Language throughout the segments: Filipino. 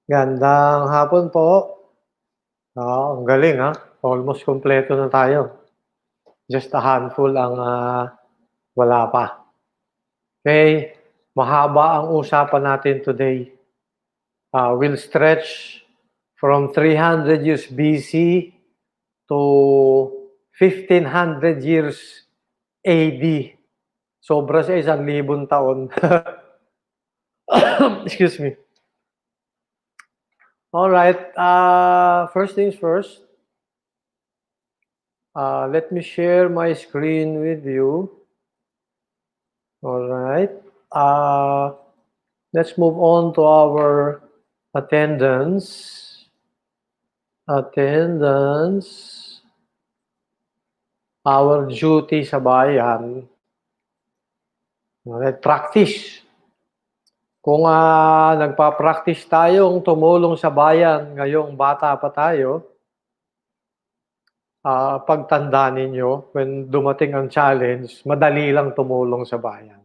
Gandang hapon po. Ang galing almost kumpleto na tayo. Just a handful ang wala pa. Okay, mahaba ang usapan natin today. We'll stretch from 300 years BC to 1500 years AD. Sobra sa 1,000 taon. Excuse me. All right, first things first. Let me share my screen with you. All right. Let's move on to our attendance. Our duty sa bayan. All right, practice. Kung nagpa-practice tayong tumulong sa bayan ngayong bata pa tayo, pagtanda ninyo, when dumating ang challenge, madali lang tumulong sa bayan.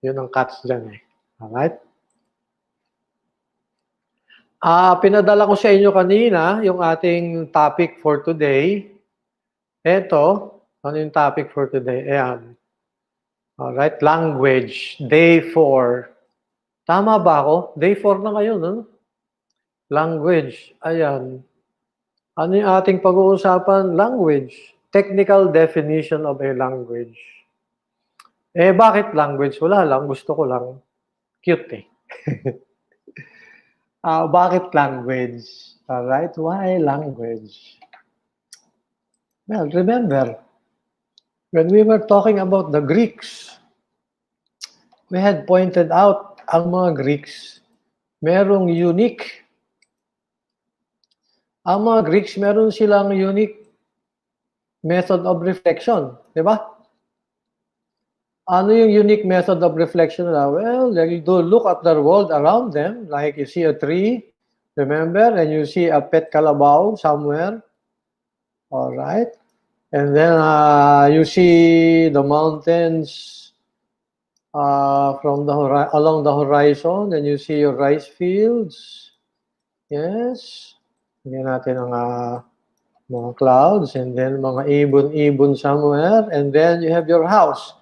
Yun ang catch dyan Alright? Pinadala ko sa inyo kanina yung ating topic for today. Ito, ano yung topic for today? Ayan. Alright, language, day 4. Tama ba ako? Day 4 na ngayon, no? Language, ayan. Ano yung ating pag-uusapan? Language. Technical definition of a language. Bakit language? Wala lang. Gusto ko lang. Cute Bakit language? Alright, why language? Well, remember, when we were talking about the Greeks, we had pointed out ang mga Greeks, merong unique. Ang mga Greeks, meron silang unique method of reflection. Di ba? Ano yung unique method of reflection nila? Well, they do look at the world around them. Like you see a tree, remember? And you see a pet kalabaw somewhere. All right. And then you see the mountains along the horizon. And you see your rice fields. Yes. Tingnan natin ang mga clouds. And then mga ibon-ibon somewhere. And then you have your house.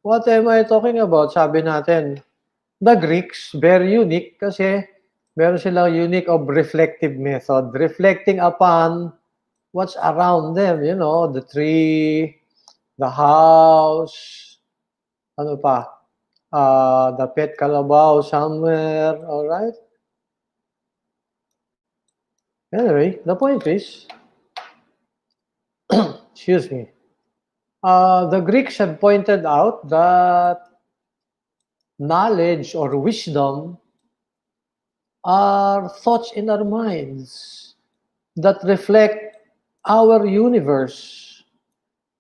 What am I talking about? Sabi natin, the Greeks, very unique kasi meron silang unique of reflective method. Reflecting upon what's around them, you know, the tree, the house, ano pa, the pet kalabaw somewhere, all right? Anyway, the point is, excuse me, the Greeks have pointed out that knowledge or wisdom are thoughts in our minds that reflect our universe.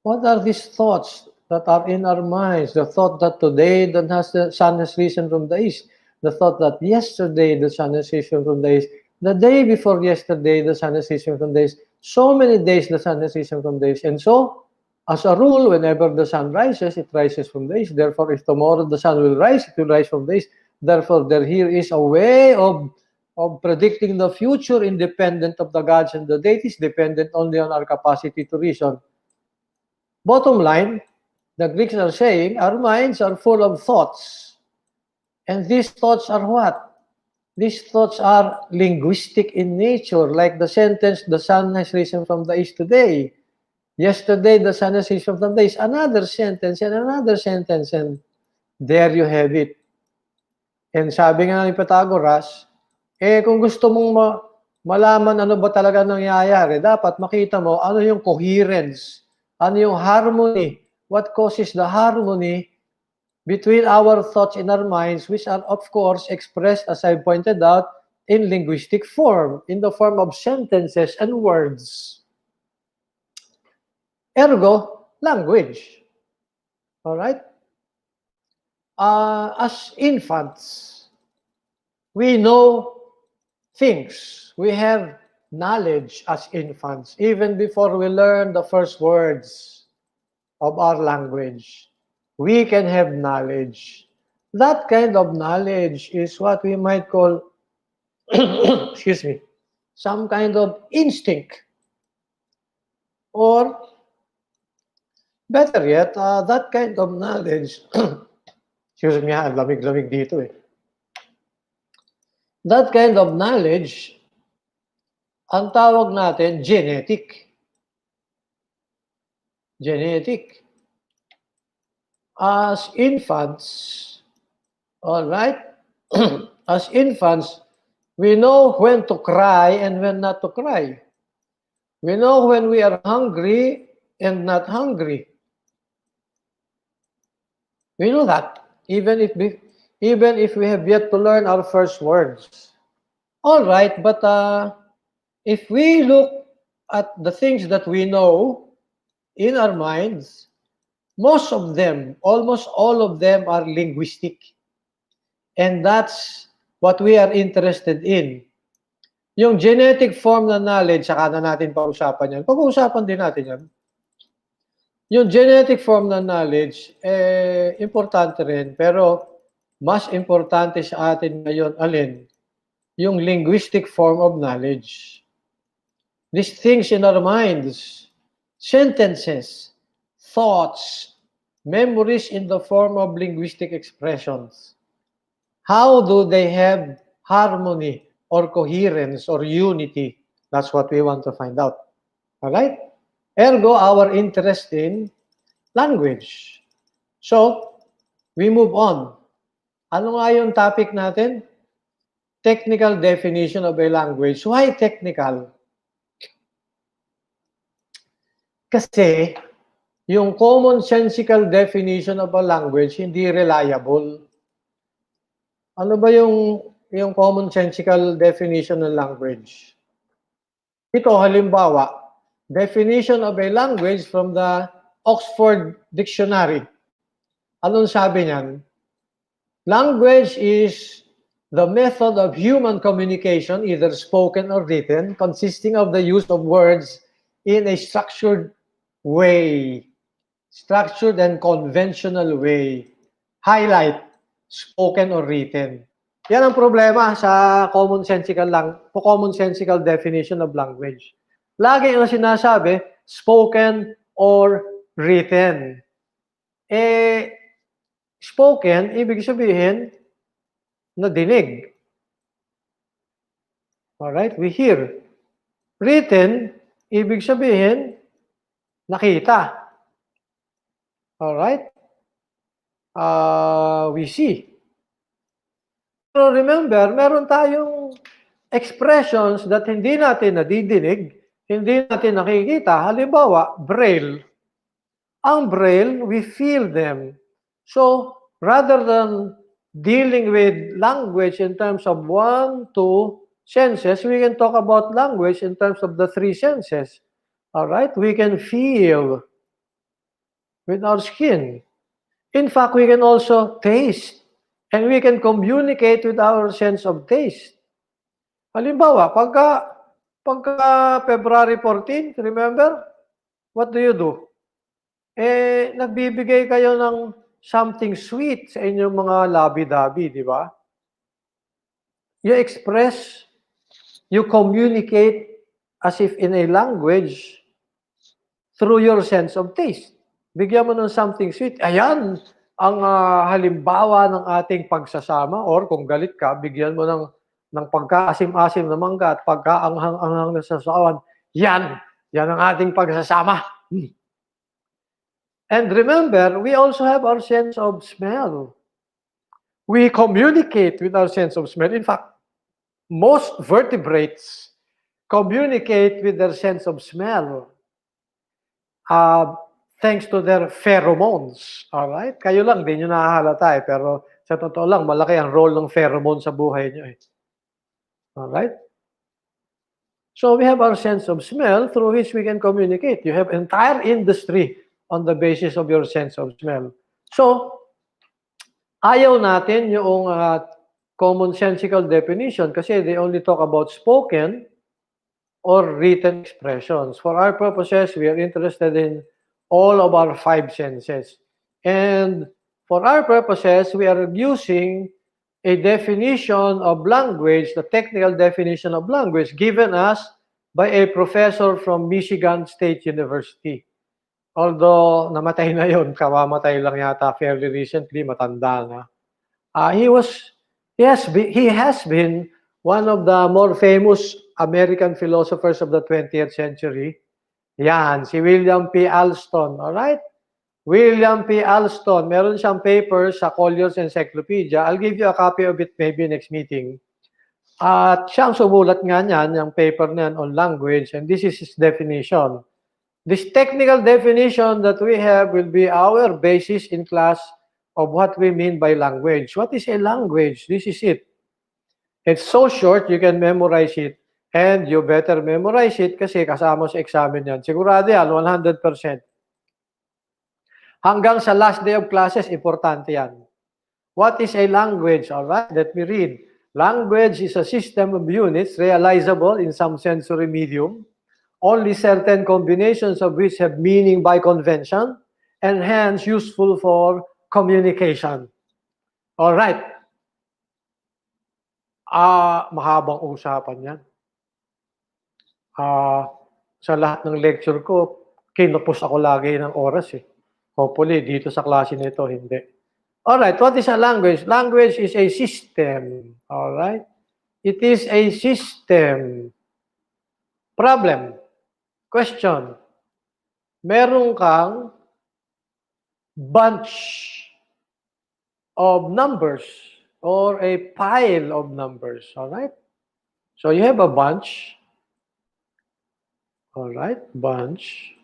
What are these thoughts that are in our minds? The thought that today the sun has risen from the east. The thought that yesterday the sun has risen from the east. The day before yesterday the sun has risen from the east. So many days the sun has risen from the east. And so, as a rule, whenever the sun rises, it rises from the east. Therefore, if tomorrow the sun will rise, it will rise from the east. Therefore, here is a way of predicting the future independent of the gods and the deities, dependent only on our capacity to reason. Bottom line, the Greeks are saying our minds are full of thoughts. And these thoughts are what? These thoughts are linguistic in nature, like the sentence, the sun has risen from the east today. Yesterday, the sun has risen from the east. Another sentence and another sentence. And there you have it. And sabi nga ni Pythagoras, kung gusto mong malaman ano ba talaga nangyayari, dapat makita mo ano yung coherence, ano yung harmony, what causes the harmony between our thoughts in our minds, which are, of course, expressed, as I pointed out, in linguistic form, in the form of sentences and words. Ergo, language. All right? As infants, we know things. We have knowledge as infants, even before we learn the first words of our language. We can have knowledge. That kind of knowledge is what we might call excuse me, some kind of instinct, or better yet, that kind of knowledge, excuse me, lamig-lamig dito eh. That kind of knowledge, ang tawag natin, genetic. Genetic. As infants, all right? As infants, we know when to cry and when not to cry. We know when we are hungry and not hungry. We know that, even if we have yet to learn our first words. All right, but if we look at the things that we know in our minds, most of them, almost all of them are linguistic. And that's what we are interested in. Yung genetic form na knowledge, saka na natin pag-usapan yan. Pag-uusapan din natin yan. Yung genetic form na knowledge, importante rin. Pero mas importante sa atin ngayon, alin? Yung linguistic form of knowledge. These things in our minds, sentences, thoughts, memories in the form of linguistic expressions. How do they have harmony or coherence or unity? That's what we want to find out. All right? Ergo, our interest in language. So, we move on. Ano nga yung topic natin? Technical definition of a language. Why technical? Kasi, yung commonsensical definition of a language, hindi reliable. Ano ba yung commonsensical definition ng language? Ito, halimbawa, definition of a language from the Oxford Dictionary. Anong sabi niyan? Language is the method of human communication, either spoken or written, consisting of the use of words in a structured way, structured and conventional way. Highlight, spoken or written. Yan ang problema sa commonsensical definition of language. Lagi yung sinasabi, spoken or written. Spoken, ibig sabihin, nadinig. Alright, we hear. Written, ibig sabihin, nakita. Alright? We see. So remember, meron tayong expressions that hindi natin nadidinig, hindi natin nakikita. Halimbawa, braille. Ang braille, we feel them. So, rather than dealing with language in terms of 1, 2 senses, we can talk about language in terms of the 3 senses. Alright? We can feel with our skin. In fact, we can also taste. And we can communicate with our sense of taste. Halimbawa, pagka February 14, remember? What do? Nagbibigay kayo ng something sweet sa inyong mga labi-dabi, di ba? You express, you communicate as if in a language through your sense of taste. Bigyan mo ng something sweet. Ayan ang halimbawa ng ating pagsasama, or kung galit ka, bigyan mo ng pagkaasim-asim na mangga at pagkaanghang-anghang na sasawan. Yan ang ating pagsasama. And remember, we also have our sense of smell. We communicate with our sense of smell. In fact, most vertebrates communicate with their sense of smell. Thanks to their pheromones. Alright? Kayo lang, di nyo nahahalata eh. Pero sa totoo lang, malaki ang role ng pheromone sa buhay nyo eh. Alright? So we have our sense of smell through which we can communicate. You have entire industry on the basis of your sense of smell. So, ayaw natin yung commonsensical definition kasi they only talk about spoken or written expressions. For our purposes, we are interested in all of our 5 senses. And for our purposes, we are using a definition of language, the technical definition of language, given us by a professor from Michigan State University. Although namatay na yun, kamamatay lang yata fairly recently, matanda na. He has been one of the more famous American philosophers of the 20th century. Yan, si William P. Alston, alright? William P. Alston, meron siyang paper sa Collier's Encyclopedia. I'll give you a copy of it maybe next meeting. At siyang sumulat nga niyan, yung paper niyan on language, and this is his definition. This technical definition that we have will be our basis in class of what we mean by language. What is a language? This is it. It's so short, you can memorize it. And you better memorize it kasi kasama sa examen yan. Sigurado yan, 100%. Hanggang sa last day of classes, importante yan. What is a language? All right, let me read. Language is a system of units realizable in some sensory medium, only certain combinations of which have meaning by convention, and hence useful for communication. All right. Mahabang usapan yan. Sa lahat ng lecture ko, kinupos ako lagi ng oras eh. Hopefully, dito sa klase nito, hindi. Alright, what is a language? Language is a system. Alright? It is a system. Problem. Question. Meron kang bunch of numbers or a pile of numbers. Alright? So you have a bunch. Alright, bunch.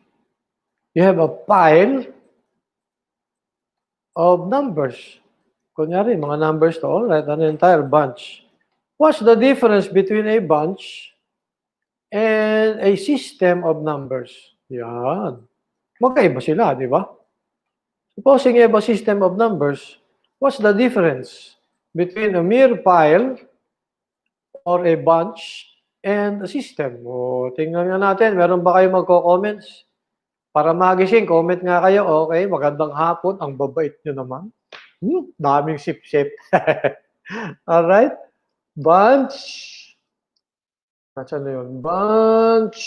You have a pile of numbers. Kunyari, mga numbers to, alright, an entire bunch. What's the difference between a bunch and a system of numbers? Yan. Magkaiba sila, di ba? Supposing you have a system of numbers, what's the difference between a mere pile or a bunch and a system? O, tingnan nga natin, meron ba kayo magko-comments? Para magising, comment nga kayo. Okay, magandang hapon. Ang babait nyo naman. Daming sip-sip. Alright? Bunch. Nasaan na yun? Bunch.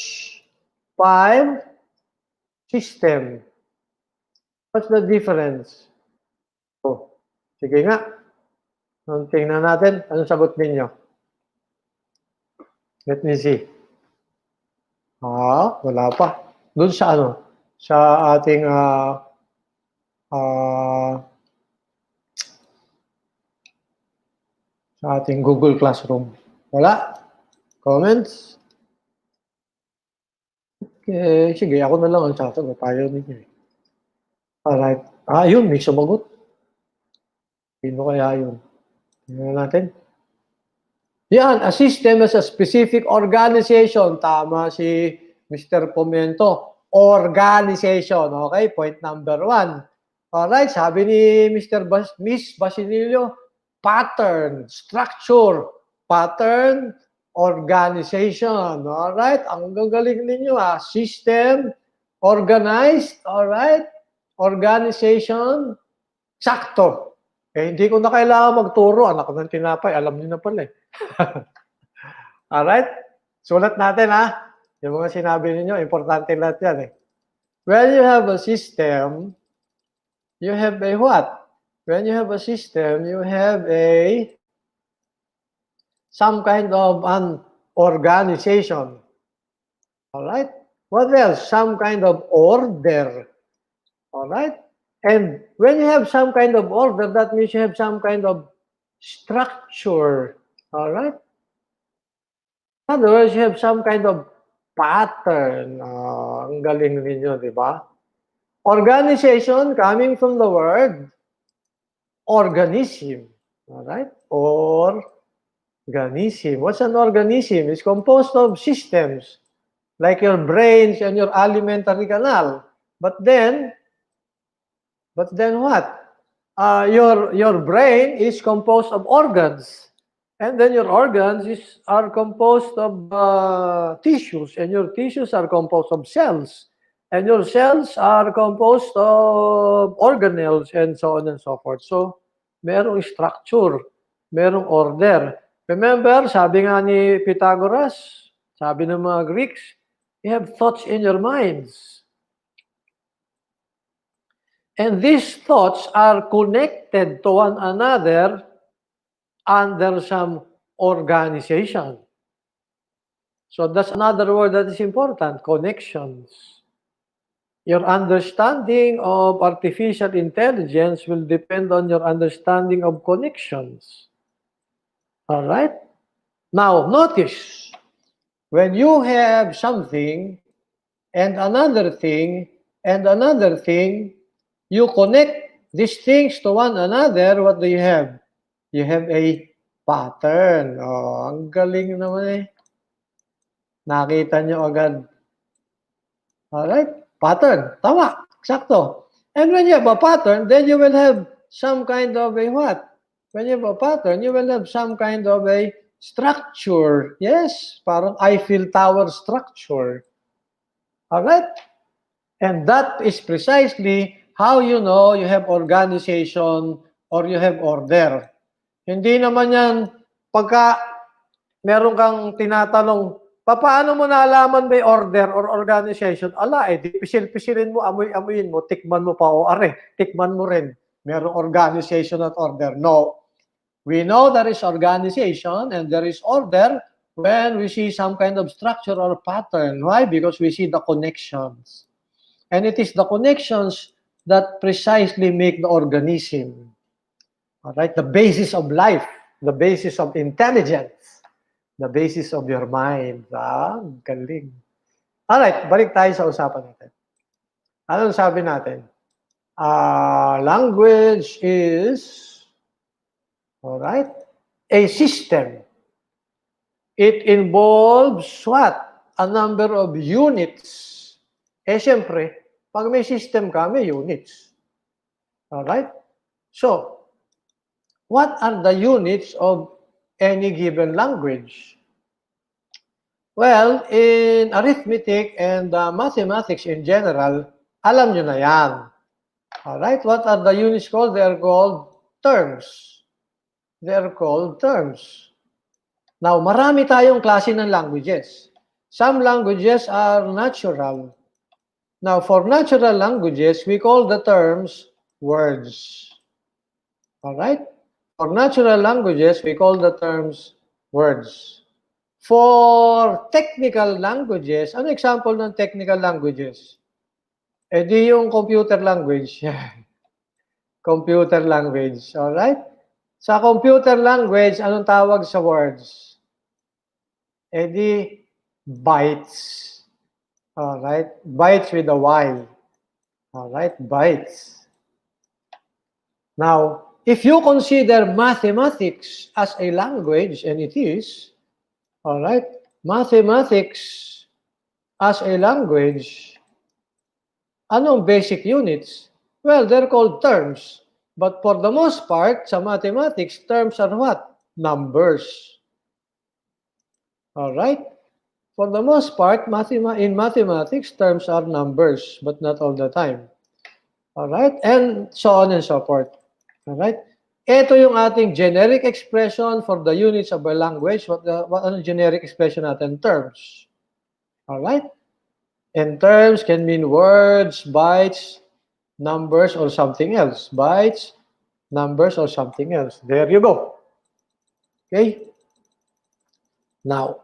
Pile. System. What's the difference? Oh, sige nga. Tingnan natin. Anong sagot ninyo? Let me see. Wala pa. Doon sa ano? Sa ating Google Classroom. Wala? Comments? Okay, sige, ako na lang ang sasagot. Tayo ninyo eh. Alright. Yun, may sumagot. Sino kaya yun? Tingnan natin. Yan, a system is a specific organization. Tama si Mr. Pomento. Organization. Okay, point number 1. Alright, sabi ni Miss Basilio, pattern, structure, pattern, organization. Alright, ang gagaling ninyo system, organized, alright, organization, sakto. Hindi ko na kailangan magturo, anak ng tinapay, alam niyo na pala eh. Alright, sulat natin yung mga sinabi ninyo, importante lahat yan eh. When you have a system, you have a what? When you have a system, you have some kind of an organization. Alright? What else? Some kind of order. Alright? And when you have some kind of order, that means you have some kind of structure. Alright? In other words, you have some kind of pattern. Ang galing ninyo, di ba? Organization coming from the word organism. Alright? Organism. What's an organism? It's composed of systems, like your brains and your alimentary canal. But then what? Your brain is composed of organs. And then your organs are composed of tissues, and your tissues are composed of cells. And your cells are composed of organelles, and so on and so forth. So, merong structure. merong order. Remember, sabi nga ni Pythagoras, sabi ng mga Greeks, you have thoughts in your minds. And these thoughts are connected to one another under some organization. So that's another word that is important, connections. Your understanding of artificial intelligence will depend on your understanding of connections. All right? Now, notice, when you have something and another thing and another thing, you connect these things to one another, what do you have? You have a pattern. Oh, ang galing naman eh. Nakita nyo agad. Alright? Pattern. Tama. Eksakto. And when you have a pattern, then you will have some kind of a what? When you have a pattern, you will have some kind of a structure. Yes, parang Eiffel Tower structure. Alright? And that is precisely how you know you have organization or you have order. Hindi naman yan pagka meron kang tinatanong, paano mo nalaman may order or organization? Ala, di pisil-pisilin mo, amoy-amoyin mo, tikman mo pa, o are, tikman mo rin. Merong organization at order. No. We know there is organization and there is order when we see some kind of structure or pattern. Why? Because we see the connections. And it is the connections that precisely make the organism. All right? The basis of life, the basis of intelligence, the basis of your mind. Galing. All right, balik tayo sa usapan natin. Anong sabi natin? Language is, all right, a system. It involves what? A number of units. Siyempre, pag may system ka, may units. All right? So, what are the units of any given language? Well, in arithmetic and mathematics in general, alam nyo na yan. Alright, what are the units called? They are called terms. They are called terms. Now, marami tayong klase ng languages. Some languages are natural. Now, for natural languages, we call the terms words. Alright? For natural languages, we call the terms words. For technical languages, ano example ng technical languages? Di yung computer language. Computer language, alright? Sa computer language, anong tawag sa words? Di bytes. Alright? Bytes with a Y. Alright? Bytes. Now, if you consider mathematics as a language, and it is, all right, mathematics as a language, anong basic units? Well, they're called terms. But for the most part, sa mathematics, terms are what? Numbers. All right? For the most part, in mathematics, terms are numbers, but not all the time. All right? And so on and so forth. All right? Ito yung ating generic expression for the units of a language. What ano generic expression natin? Terms. All right? And terms can mean words, bytes, numbers, or something else. Bytes, numbers, or something else. There you go. Okay? Now,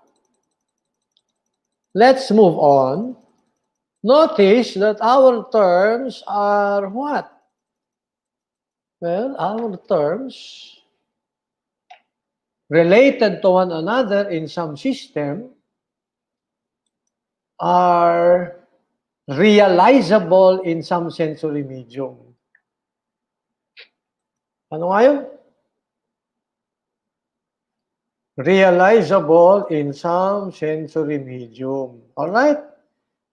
let's move on. Notice that our terms are what? Well, our terms related to one another in some system are realizable in some sensory medium. Ano nga yun? Realizable in some sensory medium. Alright?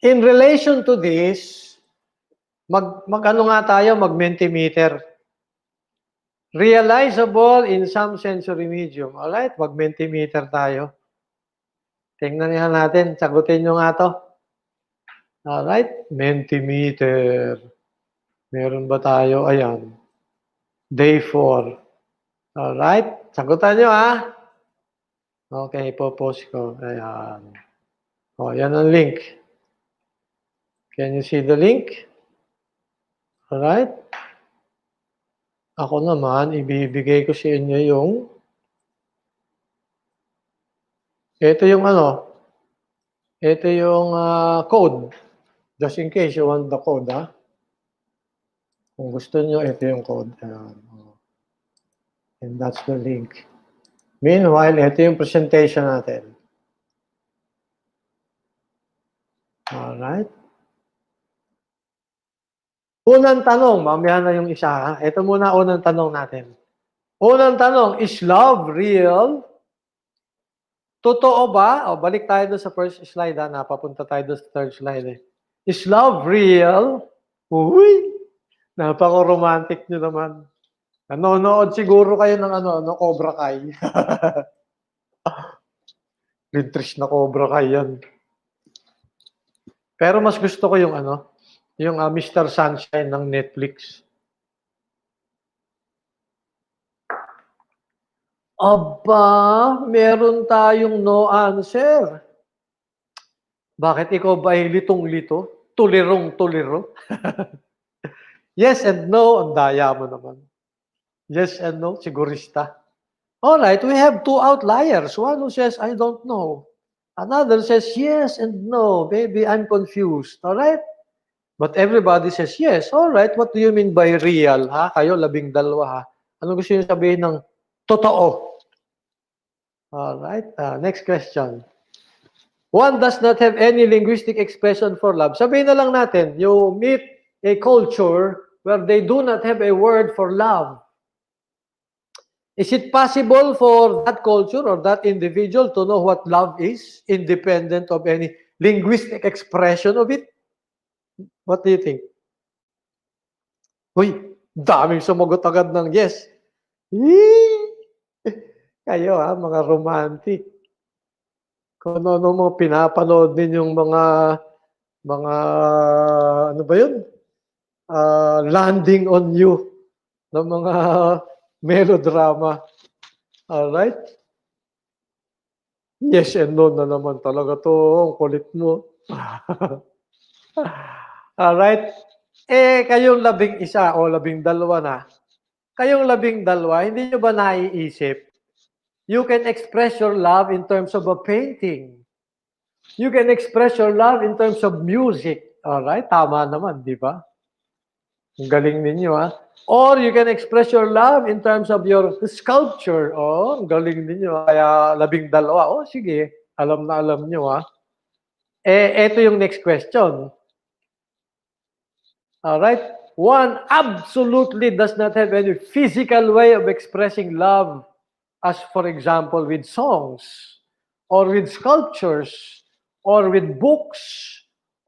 In relation to this, mag-ano nga tayo, mag-mentimeter. Realizable in some sensory medium. Alright? Mag-mentimeter tayo. Tingnan niya natin. Sagutin nyo nga to. Alright? Mentimeter. Meron ba tayo? Ayan. Day 4. Alright, sagutan nyo Okay, popost ko. Ayan. Yan ang link. Can you see the link? Alright. Ako naman, ibibigay ko sa inyo yung ito yung ito yung code. Just in case you want the code, Kung gusto nyo, ito yung code. Ayan. And that's the link. Meanwhile, ito yung presentation natin. Alright. Unang tanong, mamaya na yung isa. Ito muna unang tanong natin. Unang tanong, is love real? Totoo ba? Balik tayo doon sa first slide, Napapunta tayo doon sa third slide, Is love real? Uy! Napaka-romantic nyo naman. Nanonood siguro kayo ng Cobra Kai. Lintrish na Cobra Kai yan. Pero mas gusto ko yung yung Mr. Sunshine ng Netflix. Aba, meron tayong no answer. Bakit ikaw ba ay litong-lito? Tulirong-tuliro? Yes and no, ang daya mo naman. Yes and no, sigurista. Alright, we have two outliers. One who says, I don't know. Another says, yes and no. Maybe I'm confused. Alright? But everybody says, yes. Alright, what do you mean by real? Kayo, 12, Ano gusto niyo sabihin ng totoo? Alright, next question. One does not have any linguistic expression for love. Sabihin na lang natin, you meet a culture where they do not have a word for love. Is it possible for that culture or that individual to know what love is, independent of any linguistic expression of it? What do you think? Uy, daming sumagot agad ng yes. Kayo mga romantic. Kung ano mga pinapanood ninyong mga ano ba yun? Landing on you ng mga melodrama. Alright? Yes and no na naman talaga to. Ang kulit mo. Alright? Kayong 11 o 12 na. Kayong 12, hindi nyo ba naiisip? You can express your love in terms of a painting. You can express your love in terms of music. Alright? Tama naman, di ba? Ang galing ninyo, Or you can express your love in terms of your sculpture. Ang galing ninyo. Kaya 12. Sige. Alam na alam nyo, Ito yung next question. Alright? One absolutely does not have any physical way of expressing love, as for example, with songs, or with sculptures, or with books,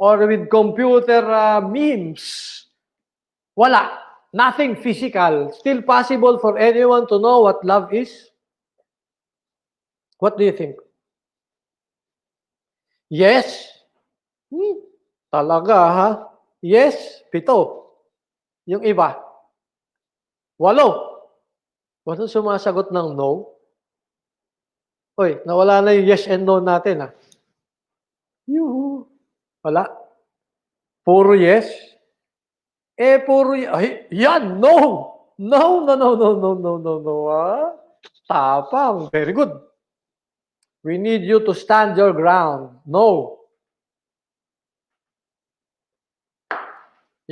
or with computer memes. Wala. Nothing physical. Still possible for anyone to know what love is? What do you think? Yes? Talaga, Yes, 7. Yung iba? 8. Walang sumasagot ng no? Uy, nawala na yung yes and no natin, Yuhu. Wala. Puro yes? Puro yan, no! No, no, no, no, no, no, no, no, Tapang. Very good. We need you to stand your ground. No.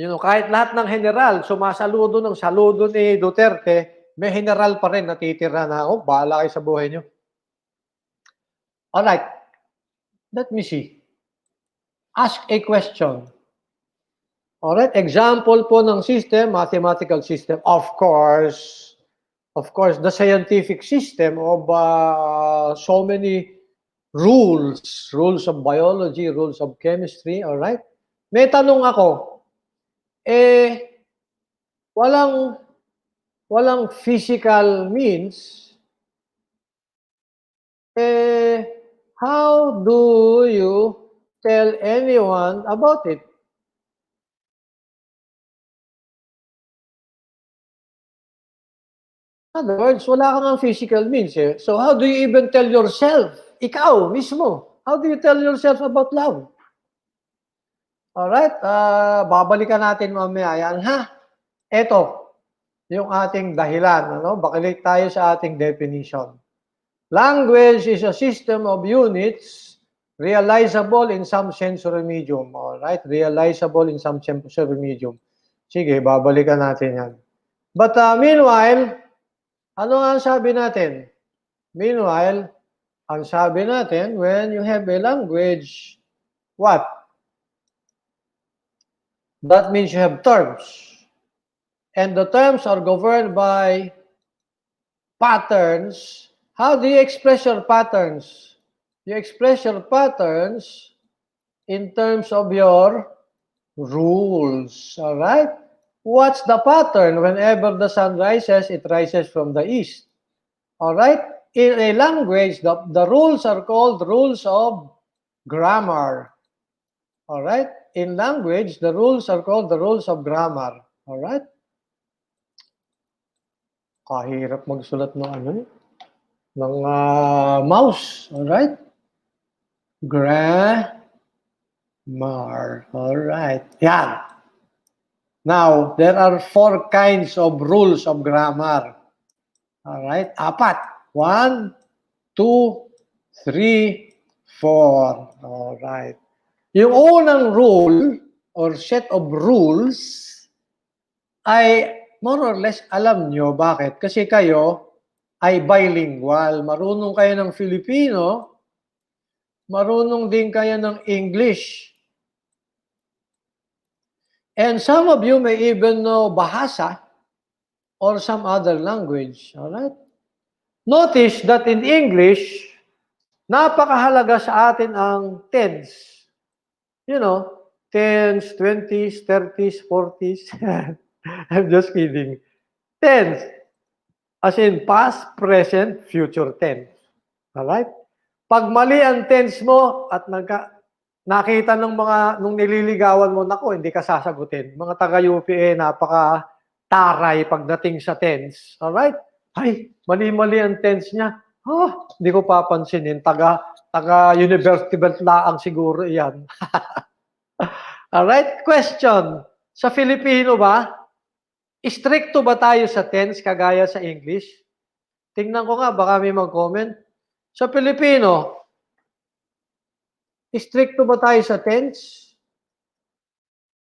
Kahit lahat ng general, sumasaludo ng saludo ni Duterte, may general pa rin natitira na, bahala kayo sa buhay nyo. Alright. Let me see. Ask a question. Alright, example po ng system, mathematical system. Of course, the scientific system of so many rules of biology, rules of chemistry, alright? May tanong ako, walang physical means, how do you tell anyone about it? In other words, wala kang physical means eh. So how do you even tell yourself, ikaw mismo, how do you tell yourself about love? Alright, babalikan natin mamaya yan, ha? Ito, yung ating dahilan, ano? Bakalik tayo sa ating definition. Language is a system of units realizable in some sensory medium. Alright, realizable in some sensory medium. Sige, babalikan natin yan. But meanwhile, ano nga ang sabi natin? Meanwhile, ang sabi natin, when you have a language, what? That means you have terms. And the terms are governed by patterns. How do you express your patterns? You express your patterns in terms of your rules. All right? What's the pattern? Whenever the sun rises, it rises from the east. All right? In a language, the rules are called rules of grammar. All right? In language, the rules are called the rules of grammar. All right? Kahirap magsulat ng ano eh. Ng mouse. All right? Grammar. All right. Yan. Now, there are 4 kinds of rules of grammar. All right? 4. 1, 2, 3, 4. All right. Yung unang rule or set of rules ay more or less alam nyo. Bakit? Kasi kayo ay bilingual. Marunong kayo ng Filipino, marunong din kayo ng English. And some of you may even know Bahasa or some other language. All right? Notice that in English, napakahalaga sa atin ang tense. You know, 10s, 20s, 30s, 40s. I'm just kidding. Tense. As in past, present, future tense. Alright? Pag mali ang tense mo at nakita ng nung nililigawan mo, nako, hindi ka sasagutin. Mga taga-UPA, napaka-taray pagdating sa tense. Alright? Ay, mali-mali ang tense niya. Hindi ko papansinin. Taga-university laang siguro yan. Alright? Question. Sa Filipino ba, stricto ba tayo sa tense kagaya sa English? Tingnan ko nga, baka may mag-comment. Sa Filipino, stricto ba tayo sa tense?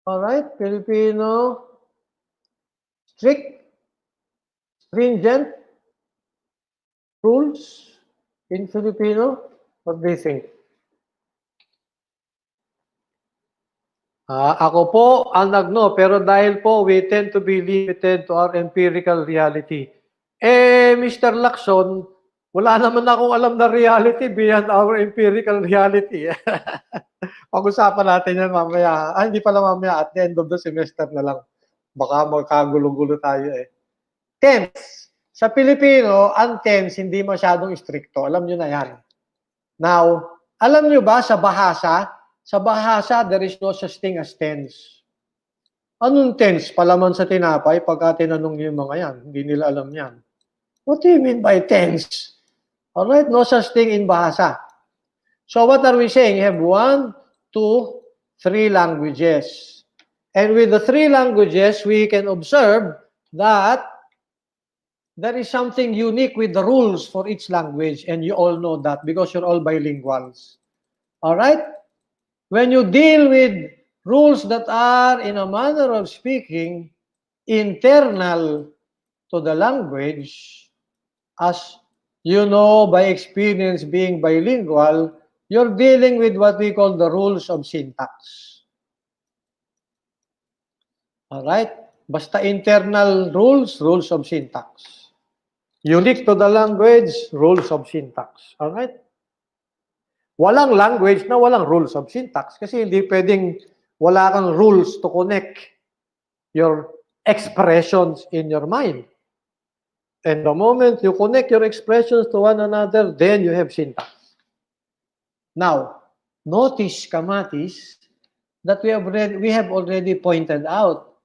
Alright? Filipino, strict, stringent rules in Filipino? What do you think? Ako po ang nagno, pero dahil po we tend to be limited to our empirical reality. Mr. Lacson, wala naman akong alam na reality beyond our empirical reality. Pag-usapan natin yan mamaya. Hindi pala mamaya, at the end of the semester na lang. Baka magkagulo-gulo tayo eh. Tense. Sa Pilipino, ang tense hindi masyadong stricto. Alam nyo na yan. Now, alam nyo ba sa Bahasa, there is no such thing as tense. Anong tense? Palaman sa tinapay, pagka tinanong nyo yung mga yan, hindi nila alam yan. What do you mean by tense? Alright, no such thing in Bahasa. So what are we saying? You have 1, 2, 3 languages. And with the 3 languages, we can observe that there is something unique with the rules for each language. And you all know that because you're all bilinguals. Alright? When you deal with rules that are, in a manner of speaking, internal to the language, as you know by experience being bilingual, you're dealing with what we call the rules of syntax. Alright? Basta internal rules, rules of syntax. Unique to the language, rules of syntax. Alright? Walang language na walang rules of syntax kasi hindi pwedeng wala kang rules to connect your expressions in your mind. And the moment you connect your expressions to one another, then you have syntax. Now, notice, Kamatis, that we have already pointed out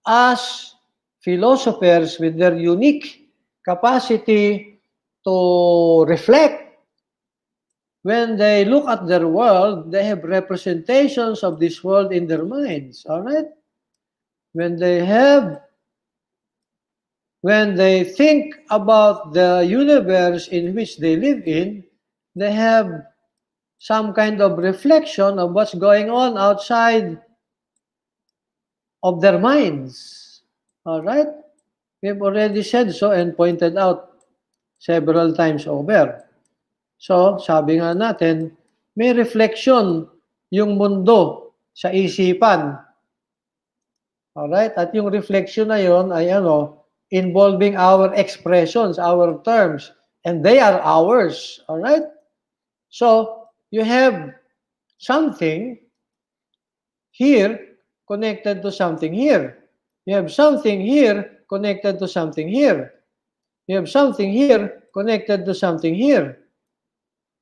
as philosophers with their unique capacity to reflect. When they look at their world, they have representations of this world in their minds, all right? When they think about the universe in which they live in, they have some kind of reflection of what's going on outside of their minds. All right? We've already said so and pointed out several times over. So, sabi nga natin, may reflection yung mundo sa isipan. Alright? At yung reflection na yon ay involving our expressions, our terms, and they are ours. Alright? So, you have something here connected to something here. You have something here connected to something here. You have something here connected to something here.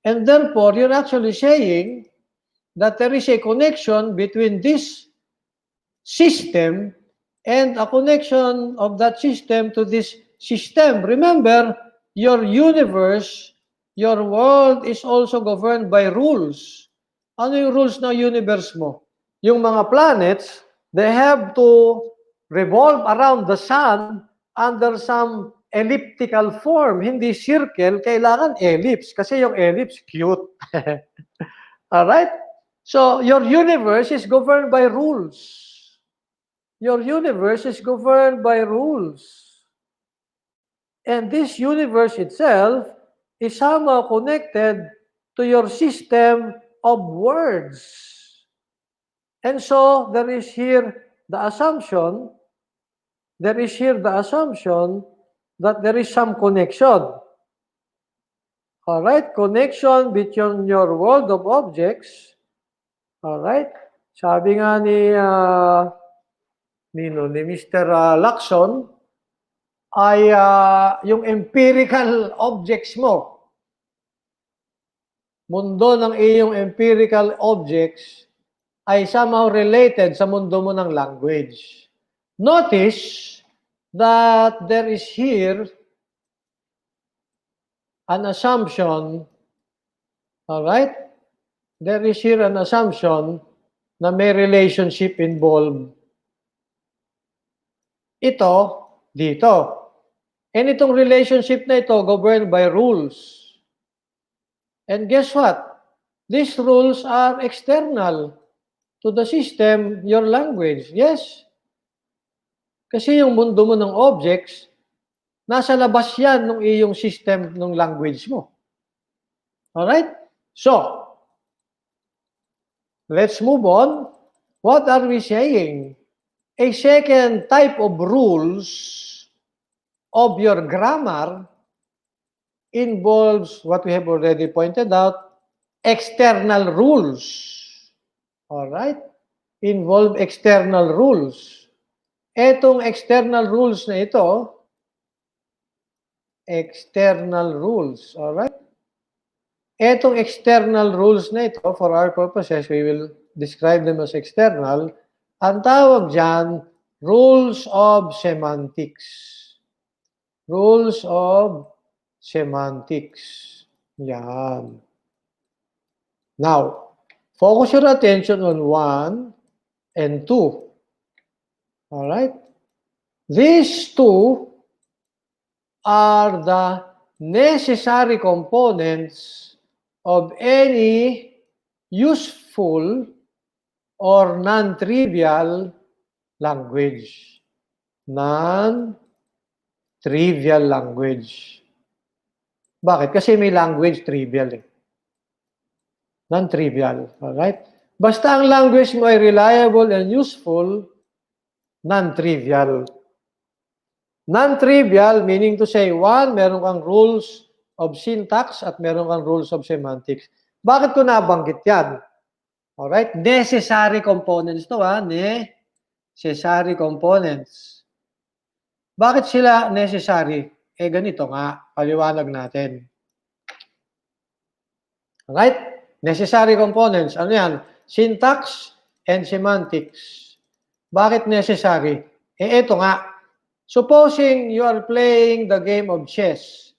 And therefore, you're actually saying that there is a connection between this system and a connection of that system to this system. Remember, your universe, your world is also governed by rules. Ano yung rules ng universe mo? Yung mga planets, they have to revolve around the sun under some elliptical form. Hindi circle, kailangan ellipse. Kasi yung ellipse, cute. Alright? So, your universe is governed by rules. Your universe is governed by rules. And this universe itself is somehow connected to your system of words. And so, there is here the assumption that there is some connection. All right? Connection between your world of objects. All right? Sabi nga ni Mr. Lacson ay yung empirical objects mo. Mundo ng iyong empirical objects ay somehow related sa mundo mo ng language. Notice that there is here an assumption, all right? There is here an assumption na may relationship involved. Ito, dito. And itong relationship na ito governed by rules. And guess what? These rules are external to the system, your language. Yes. Kasi yung mundo mo ng objects, nasa labas yan ng iyong system ng language mo. Alright? So, let's move on. What are we saying? A second type of rules of your grammar involves what we have already pointed out, external rules. Alright? Involve external rules. Etong external rules na ito, alright? Etong external rules na ito, for our purposes, we will describe them as external. Ang tawag dyan, rules of semantics. Rules of semantics. Yan. Now, focus your attention on 1 and 2. Alright? These two are the necessary components of any useful or non-trivial language. Non-trivial language. Bakit? Kasi may language trivial eh. Non-trivial. Alright? Basta ang language mo ay reliable and useful, non-trivial. Non-trivial, meaning to say, one, meron kang rules of syntax at meron kang rules of semantics. Bakit ko nabanggit yan? Alright? Necessary components to, necessary components. Bakit sila necessary? Ganito nga, paliwanag natin. Alright? Necessary components. Ano yan? Syntax and semantics. Bakit necessary? Ito nga. Supposing you are playing the game of chess.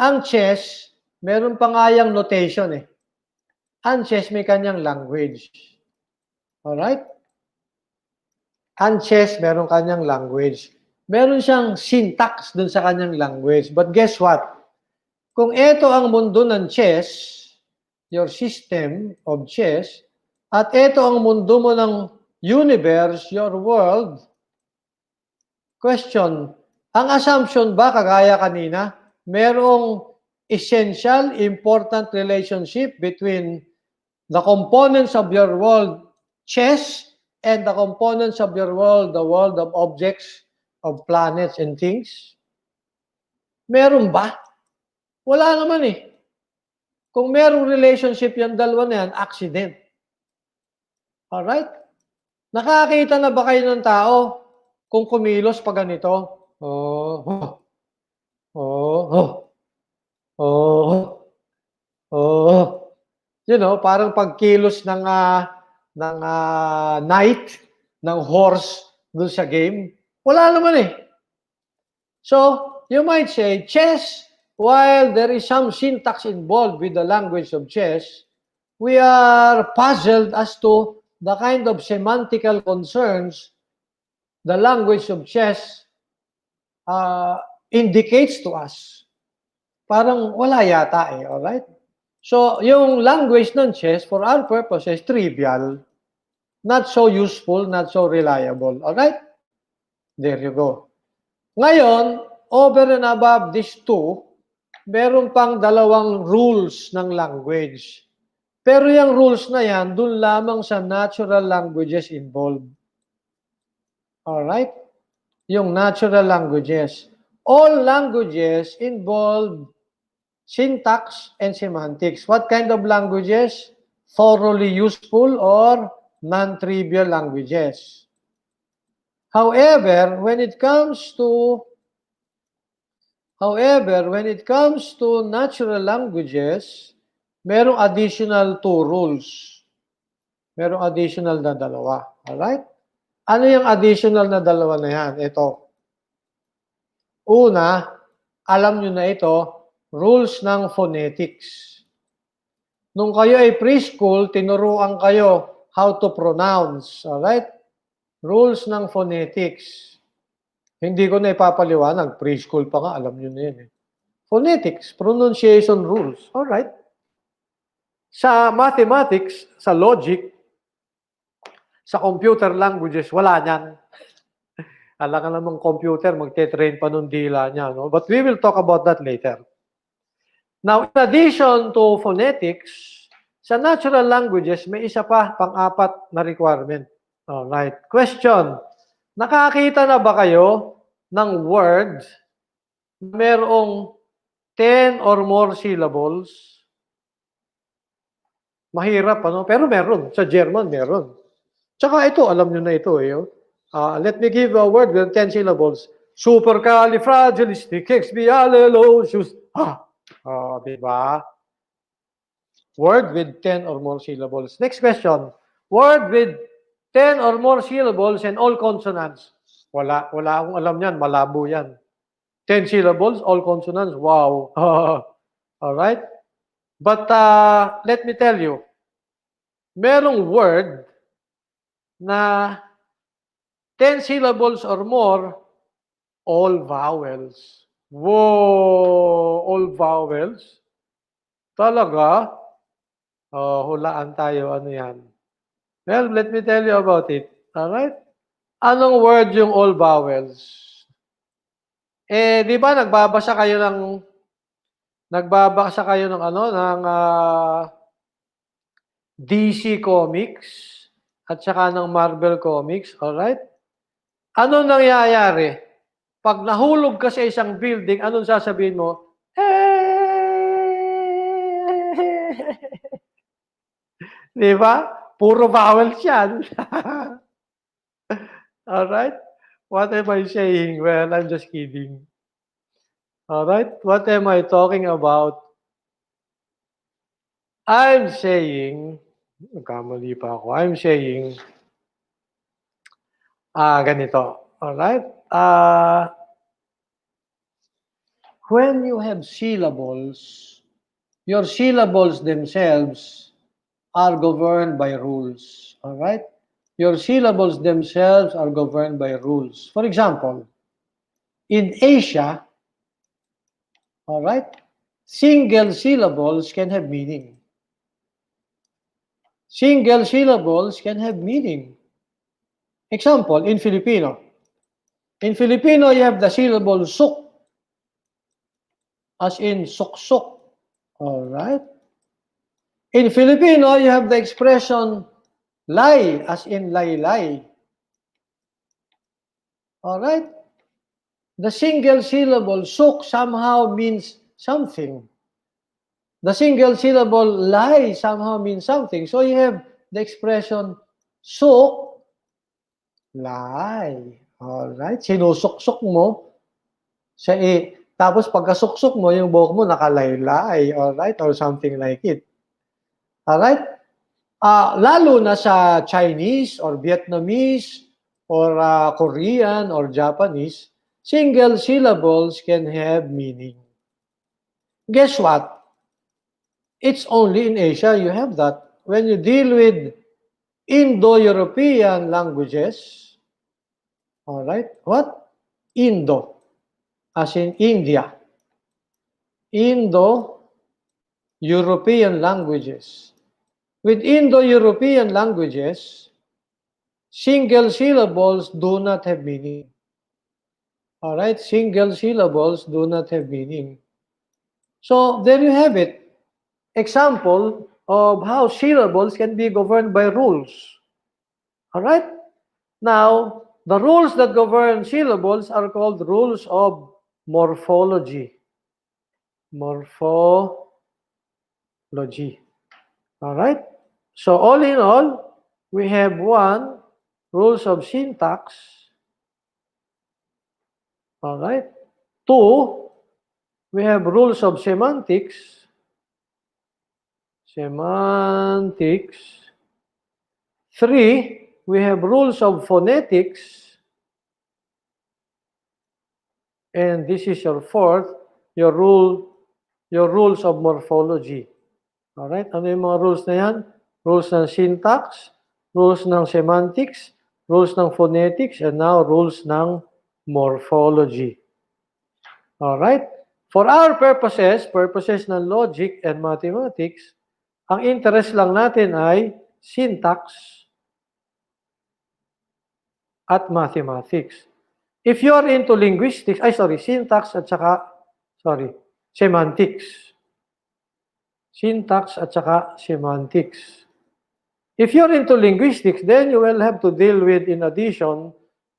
Ang chess, meron pa nga yang notation eh. Ang chess may kanyang language. Alright? Ang chess, meron kanyang language. Meron siyang syntax dun sa kanyang language. But guess what? Kung ito ang mundo ng chess, your system of chess, at ito ang mundo mo ng universe, your world, question, ang assumption ba, kagaya kanina, merong essential, important relationship between the components of your world, chess, and the components of your world, the world of objects, of planets and things? Meron ba? Wala naman eh. Kung merong relationship yung dalawa na yan, accident. Alright? Nakakita na ba kayo ng tao kung kumilos pa ganito? Oh, you know, parang pagkilos ng knight, ng horse dun sa game. Wala naman eh. So, you might say, chess, while there is some syntax involved with the language of chess, we are puzzled as to the kind of semantical concerns the language of chess indicates to us. Parang wala yata eh, alright? So, yung language ng chess, for our purposes, trivial, not so useful, not so reliable, alright? There you go. Ngayon, over and above these two, meron pang dalawang rules ng language. Pero yung rules na yan, dun lamang sa natural languages involved. Alright? Yung natural languages. All languages involve syntax and semantics. What kind of languages? Thoroughly useful or non-trivial languages. However, when it comes to natural languages, merong additional 2 rules. Merong additional na dalawa. Alright? Ano yung additional na dalawa na yan? Ito. Una, alam nyo na ito, rules ng phonetics. Nung kayo ay preschool, tinuruan kayo how to pronounce. Alright? Rules ng phonetics. Hindi ko na ipapaliwanag. Preschool pa nga, alam nyo na yun eh. Phonetics, pronunciation rules. Alright? Sa mathematics, sa logic, sa computer languages, wala niyan. Alam ka namang computer, magte-train pa nung dila niya. No? But we will talk about that later. Now, in addition to phonetics, sa natural languages, may isa pa, pang-apat na requirement. Alright. Question. Nakakita na ba kayo ng word na merong 10 or more syllables? Mahirap, ano? Pero meron. Sa German, meron. Tsaka ito, alam nyo na ito eh. Let me give a word with 10 syllables. Supercalifragilisticexpialidocious. Diba? Word with 10 or more syllables. Next question. Word with 10 or more syllables and all consonants. Wala akong alam yan. Malabo yan. 10 syllables, all consonants. Wow. Alright? But let me tell you, merong word na 10 syllables or more, all vowels. Whoa! All vowels? Talaga? Hulaan tayo. Ano yan? Well, let me tell you about it. Alright? Anong word yung all vowels? Di ba nagbabasa kayo ng DC Comics at saka ng Marvel Comics, alright? Ano nangyayari? Pag nahulog ka sa isang building, anong sasabihin mo? Di ba? Puro vowels yan. Alright? What am I saying? Well, I'm just kidding. Alright? What am I talking about? I'm saying, nagkamali pa ako. I'm saying, ganito. Alright? when you have syllables, your syllables themselves are governed by rules. All right? Your syllables themselves are governed by rules. For example, in Asia, all right, single syllables can have meaning. Single syllables can have meaning. Example, in Filipino. In Filipino, you have the syllable suk, as in suksuk. All right? In Filipino, you have the expression lay, as in laylay. All right? The single syllable suk somehow means something. The single syllable lay somehow means something. So you have the expression suk, lay. All right? Sinusuksok mo sa tapos pagkasuksok mo, yung buhok mo nakalaylay. All right? Or something like it. All right? Lalo na sa Chinese or Vietnamese or Korean or Japanese, single syllables can have meaning. Guess what? It's only in Asia you have that. When you deal with Indo-European languages, all right? What? Indo, as in India. Indo-European languages. With Indo-European languages, single syllables do not have meaning. All right? Single syllables do not have meaning. So, there you have it. Example of how syllables can be governed by rules. All right? Now, the rules that govern syllables are called rules of morphology. Morphology. All right? So, all in all, we have one, rules of syntax. All right? Two, we have rules of semantics. Semantics. Three, we have rules of phonetics. And this is your fourth, your rules of morphology. Alright? Ano yung mga rules na yan? Rules ng syntax, rules ng semantics, rules ng phonetics, and now rules ng morphology. Alright? For our purposes ng logic and mathematics, ang interest lang natin ay syntax at mathematics. If you are into linguistics, syntax at saka, semantics. Syntax at saka semantics. If you're into linguistics, then you will have to deal with, in addition,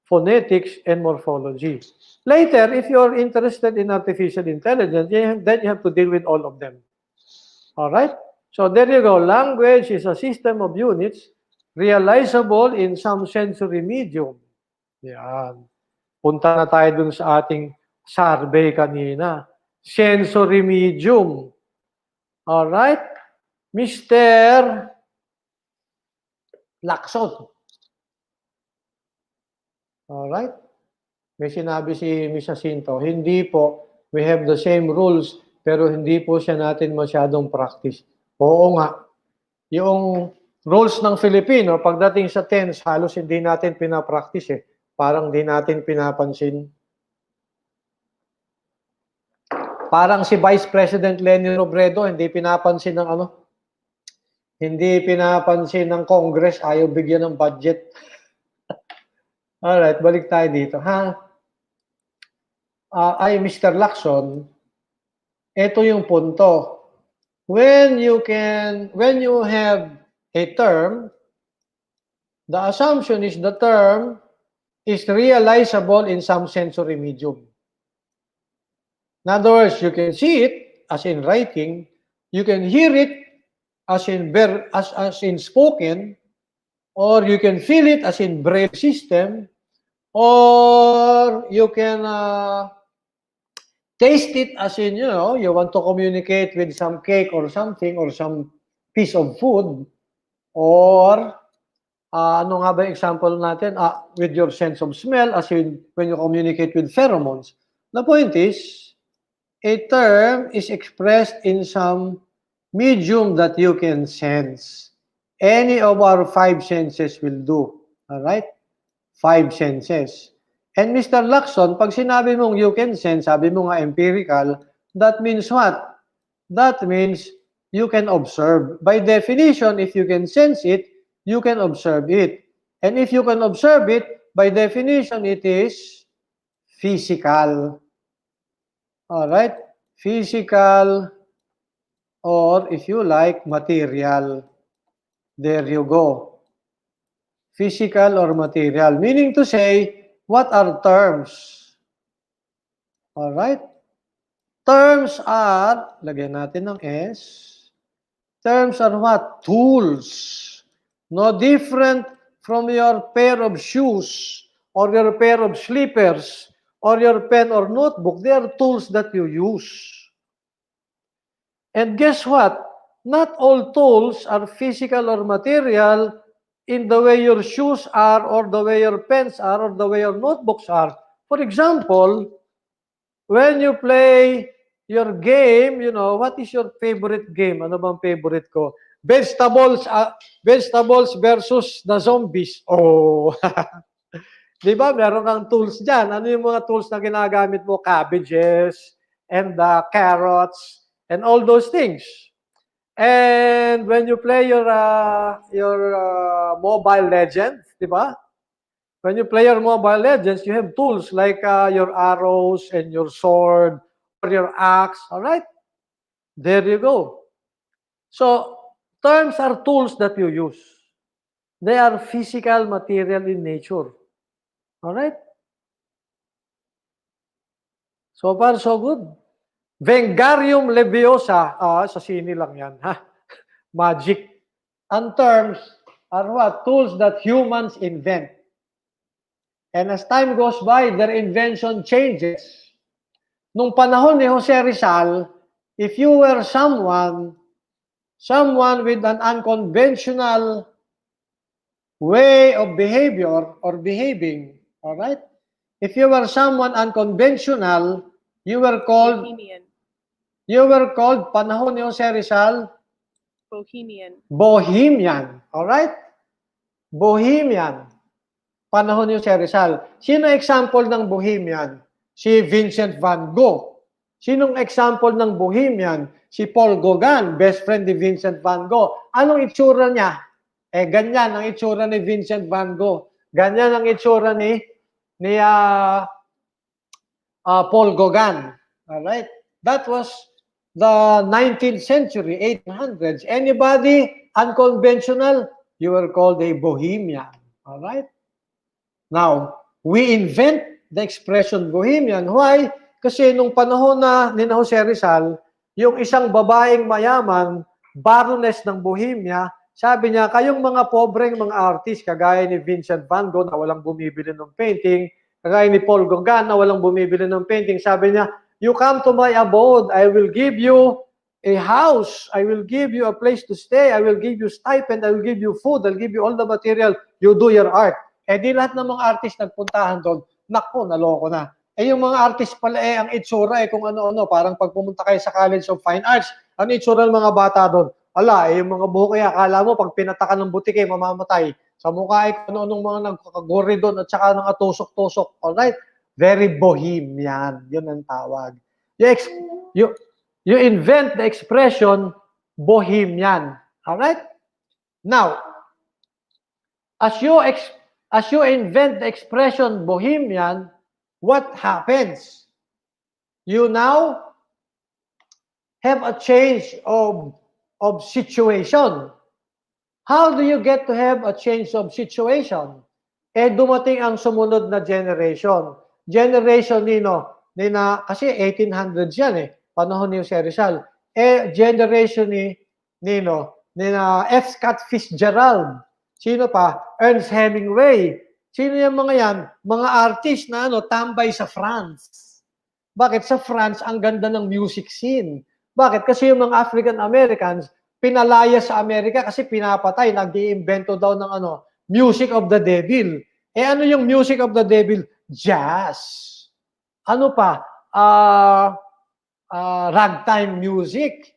phonetics and morphology. Later, if you're interested in artificial intelligence, then you have to deal with all of them. All right? So there you go. Language is a system of units realizable in some sensory medium. Yan. Punta na tayo dun sa ating survey kanina. Sensory medium. All right? Mr. Lacson. All right? May sinabi si Ms. Jacinto, hindi po, we have the same rules, pero hindi po siya natin masyadong practice. Oo nga. Yung rules ng Filipino, pagdating sa tense, halos hindi natin pinapractice eh. Parang hindi natin pinapansin. Parang si Vice President Leni Robredo, hindi pinapansin ng hindi pinapansin ng Congress, ayaw bigyan ng budget. Alright, balik tayo dito. Mr. Lacson, ito yung punto. When you have a term, the assumption is the term is realizable in some sensory medium. In other words, you can see it as in writing, you can hear it as in spoken, or you can feel it as in braille system, or you can taste it as in, you want to communicate with some cake or something or some piece of food, or Ano nga ba yung example natin? With your sense of smell, as in when you communicate with pheromones. The point is, a term is expressed in some medium that you can sense. Any of our 5 senses will do. Alright? 5 senses. And Mr. Lacson, pag sinabi mong you can sense, sabi mo nga empirical, that means what? That means you can observe. By definition, if you can sense it, you can observe it. And if you can observe it, by definition, it is physical. Alright? Physical, or if you like, material. There you go. Physical or material. Meaning to say, what are terms? Alright? Terms are, lagyan natin ng S. Terms are what? Tools. No different from your pair of shoes or your pair of slippers or your pen or notebook. They are tools that you use. And guess what? Not all tools are physical or material in the way your shoes are or the way your pens are or the way your notebooks are. For example, when you play your game, you know, what is your favorite game? Ano bang favorite ko? Vegetables versus the zombies. Oh. Di ba? Meron kang tools dyan. Ano yung mga tools na ginagamit mo? Cabbages and carrots and all those things. And when you play your Mobile Legends, di ba? When you play your Mobile Legends, you have tools like your arrows and your sword or your axe. All right? There you go. So, terms are tools that you use. They are physical, material in nature. All right? So far, so good. Vengarium Leviosa. Sa sini lang yan. Ha? Magic. And terms are what? Tools that humans invent. And as time goes by, their invention changes. Nung panahon ni Jose Rizal, if you were someone with an unconventional way of behavior or behaving, all right? If you were someone unconventional, you were called Bohemian. You were called panahon ni Jose Rizal Bohemian, all right? Bohemian. Panahon ni Jose Rizal. Sino example ng Bohemian? Si Vincent van Gogh. Sinong example ng Bohemian? Si Paul Gauguin, best friend ni Vincent van Gogh. Anong itsura niya? Ganyan ang itsura ni Vincent van Gogh. Ganyan ang itsura ni Paul Gauguin. All right? That was the 19th century, 1800s. Anybody unconventional, you were called a Bohemian. All right? Now, we invent the expression Bohemian. Why? Kasi nung panahon na ni Jose Rizal, yung isang babaeng mayaman, baroness ng Bohemia, sabi niya, kayong mga pobreng mga artist, kagaya ni Vincent van Gogh na walang bumibili ng painting, kagaya ni Paul Gauguin na walang bumibili ng painting, sabi niya, you come to my abode, I will give you a house, I will give you a place to stay, I will give you stipend, I will give you food, I'll give you all the material, you do your art. Di lahat ng mga artist nagpuntahan doon, nako, naloko na. Yung mga artist pala ang itsura kung ano-ano, parang pag pumunta kayo sa College of Fine Arts, ano itsura ng mga bata doon? Ala, yung mga buhok akala mo, pag pinatakan ng butike, mamamatay. Sa mukha ano-anong mga nagkakaguri doon at saka mga tusok-tusok. Alright? Very bohemian. Yun ang tawag. You invent the expression bohemian. Alright? Now, as you invent the expression bohemian, what happens? You now have a change of situation. How do you get to have a change of situation? Dumating ang sumunod na generation. Generation kasi 1800s yan panahon ni Jose Rizal. Generation ni F. Scott Fitzgerald. Sino pa? Ernest Hemingway. Sino yung mga yan? Mga artist na tambay sa France. Bakit? Sa France, ang ganda ng music scene. Bakit? Kasi yung mga African Americans, pinalaya sa Amerika kasi pinapatay, nag-iimbento daw ng music of the devil. Ano yung music of the devil? Jazz. Ano pa? Ragtime music.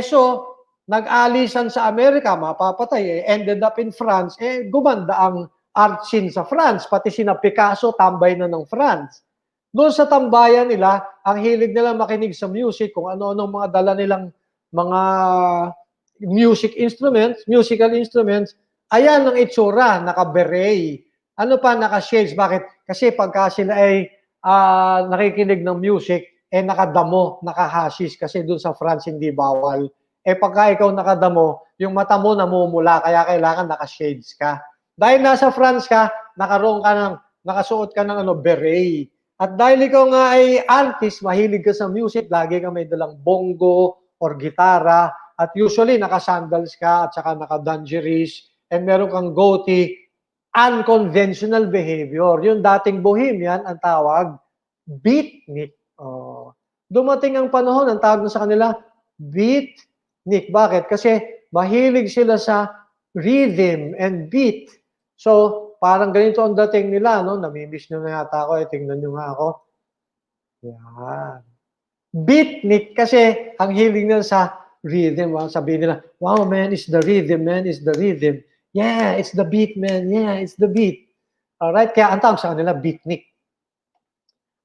So, nag-alisan sa Amerika, mapapatay, ended up in France, gumanda ang art scene sa France, pati sina Picasso, tambay na ng France. Doon sa tambayan nila, ang hilig nila makinig sa music, kung ano-anong mga dala nilang mga musical instruments, ayan ang itsura, naka-beret. Ano pa, naka-shades. Bakit? Kasi pagka sila ay nakikinig ng music, nakadamo, naka-hashish, kasi doon sa France hindi bawal. Pagka ikaw nakadamo, yung mata mo namumula, kaya kailangan naka-shades ka. Dahil nasa France ka, nakasuot ka ng beret. At dahil ikaw nga ay artist, mahilig ka sa music, lagi ka may dalang bongo or gitara, at usually naka-sandals ka at saka naka-dungarees, and meron kang goatee, unconventional behavior. Yung dating bohemian, ang tawag, beatnik. Dumating ang panahon, ang tawag na sa kanila, beatnik. Bakit? Kasi mahilig sila sa rhythm and beat. So, parang ganito ang dating nila, no? Namimiss nyo na yata ako, tingnan nyo nga ako. Yan. Beatnik, kasi ang hilig nila sa rhythm. Sabihin nila, wow, man, it's the rhythm, man, it's the rhythm. Yeah, it's the beat, man. Yeah, it's the beat. Alright, kaya ang tawag sa kanila, beatnik.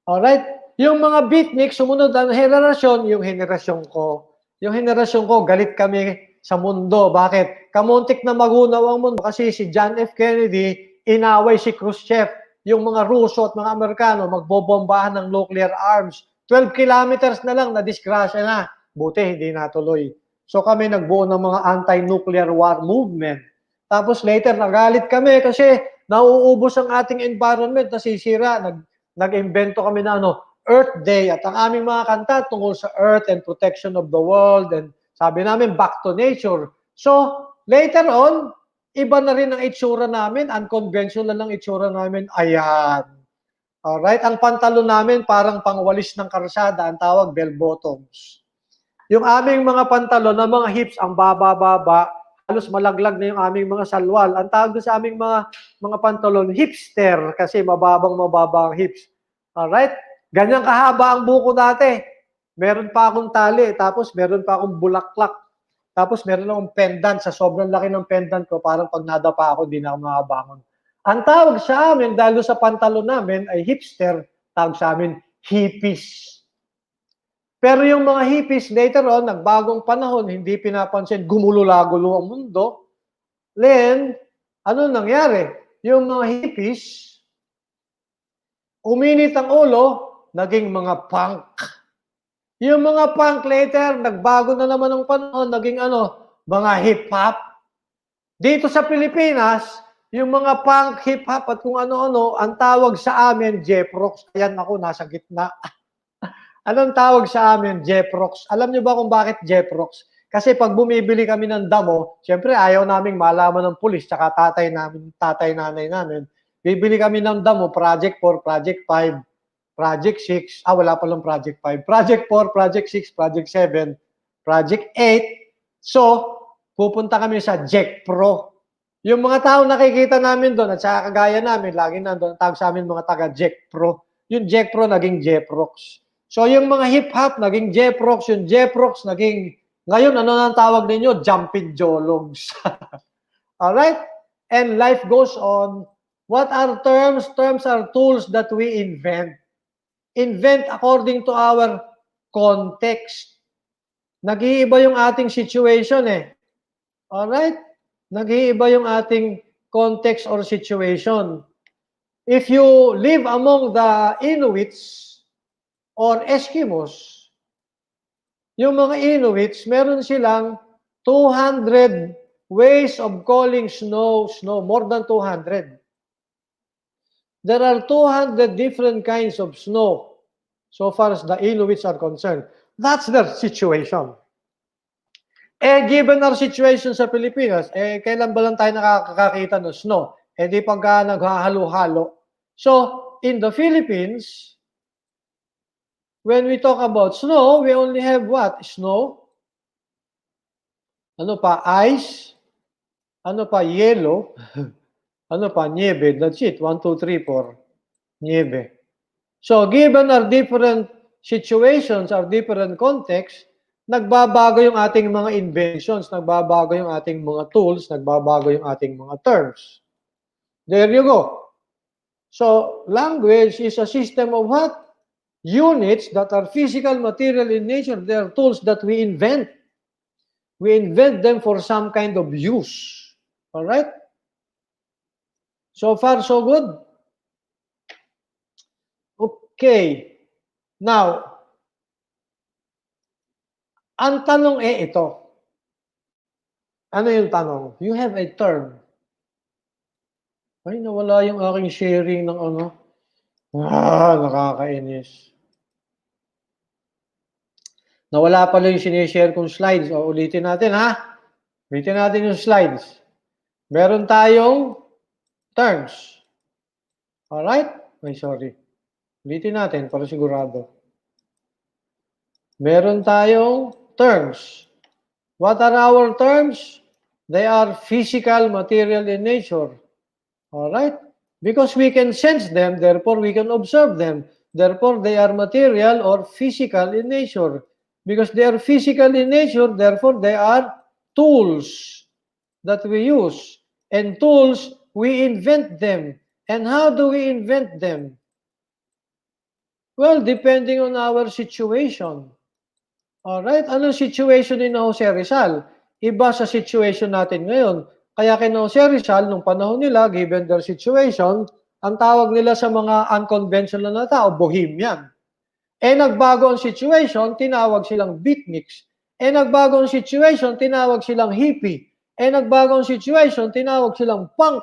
Alright, yung mga beatnik, sumunod ang henerasyon, yung henerasyon ko. Yung henerasyon ko, galit kami sa mundo. Bakit? Kamuntik na magunaw ang mundo kasi si John F. Kennedy, inaway si Khrushchev. Yung mga Ruso at mga Amerikano, magbobombahan ng nuclear arms. 12 kilometers na lang, na-disgrasya na. Buti, hindi natuloy. So kami nagbuo ng mga anti-nuclear war movement. Tapos later, nagalit kami kasi nauubos ang ating environment, nasisira. Nag-invento kami na Earth Day. At ang aming mga kanta tungkol sa Earth and protection of the world. And sabi namin, back to nature. So, later on, iba na rin ang itsura namin. Unconventional ang itsura namin. Ayan. Alright? Ang pantalon namin parang pangwalis ng karsada. Ang tawag, bell bottoms. Yung aming mga pantalon na mga hips, ang baba-baba, halos malaglag na yung aming mga salwal. Ang tawag sa aming mga pantalon, hipster, kasi mababang-mababa ang hips. Alright? Ganyan kahaba ang buko dati. Meron pa akong tali, tapos meron pa akong bulaklak. Tapos meron akong pendant. Sa sobrang laki ng pendant ko, parang pag nadapa ako, di na ako makabangon. Ang tawag sa amin, dahil sa pantalon namin, ay hipster. Tawag sa amin, hippies. Pero yung mga hippies, later on, nagbagong panahon, hindi pinapansin, gumulula-gulo ang mundo. Then, ano nangyari? Yung mga hippies, uminit ang ulo, naging mga punk. Yung mga punk later, nagbago na naman ang panahon, naging mga hip-hop. Dito sa Pilipinas, yung mga punk, hip-hop at kung ano-ano, ang tawag sa amin, Jeprox. Ayan ako, nasa gitna. Anong tawag sa amin? Jeprox. Alam niyo ba kung bakit Jeprox? Kasi pag bumibili kami ng damo, syempre ayaw naming malaman ng pulis tsaka tatay nanay namin. Bibili kami ng damo, Project 4, Project 5, Project 6. Wala pa lang Project 5. Project 4, Project 6, Project 7, Project 8. So, pupunta kami sa Jack Pro. Yung mga tao nakikita namin doon at sa kagaya namin, lagi nandun, tawag sa amin mga taga Jack Pro. Yung Jack Pro naging Jeprox. So, yung mga hip-hop, naging Jeprox. Yung Jeprox, naging, ngayon, ano nang tawag ninyo? Jumping Jologs. Alright? And life goes on. What are terms? Terms are tools that we invent. Invent according to our context. Nag-iiba yung ating situation Alright? Nag-iiba yung ating context or situation. If you live among the Inuits, or Eskimos, yung mga Inuits, meron silang 200 ways of calling snow, more than 200. There are 200 different kinds of snow, so far as the Inuits are concerned. That's their situation. Given our situation sa Pilipinas, kailan ba lang tayo nakakakita ng snow? Di pagka naghahalo-halo. So, in the Philippines, when we talk about snow, we only have what? Snow. Ano pa? Ice. Ano pa? Yellow. Ano pa? Niebe. That's it. 1, 2, 3, 4. Niebe. So, given our different situations, our different contexts, nagbabago yung ating mga inventions, nagbabago yung ating mga tools, nagbabago yung ating mga terms. There you go. So, language is a system of what? Units that are physical, material in nature. They are tools that we invent. We invent them for some kind of use. All right? So far, so good? Okay. Now, ang tanong ito. Ano yung tanong? You have a term. Ay, nawala yung aking sharing ng ano. Nakakainis. Nawala pala yung sinishare kong slides. O, ulitin natin, ha? Ulitin natin yung slides. Meron tayong terms. Alright? Ay, sorry. Ulitin natin para sigurado. Meron tayong terms. What are our terms? They are physical, material in nature. Alright? Because we can sense them, therefore we can observe them. Therefore, they are material or physical in nature. Because they are physical in nature, therefore they are tools that we use. And tools, we invent them. And how do we invent them? Well, depending on our situation. Alright, anong situation ni Jose Rizal? Iba sa situation natin ngayon. Kaya kay Jose Rizal, nung panahon nila, given their situation, ang tawag nila sa mga unconventional na tao, bohemian. Nagbago ang situation, tinawag silang beatniks. Nagbago ang situation, tinawag silang hippie. Nagbago ang situation, tinawag silang punk.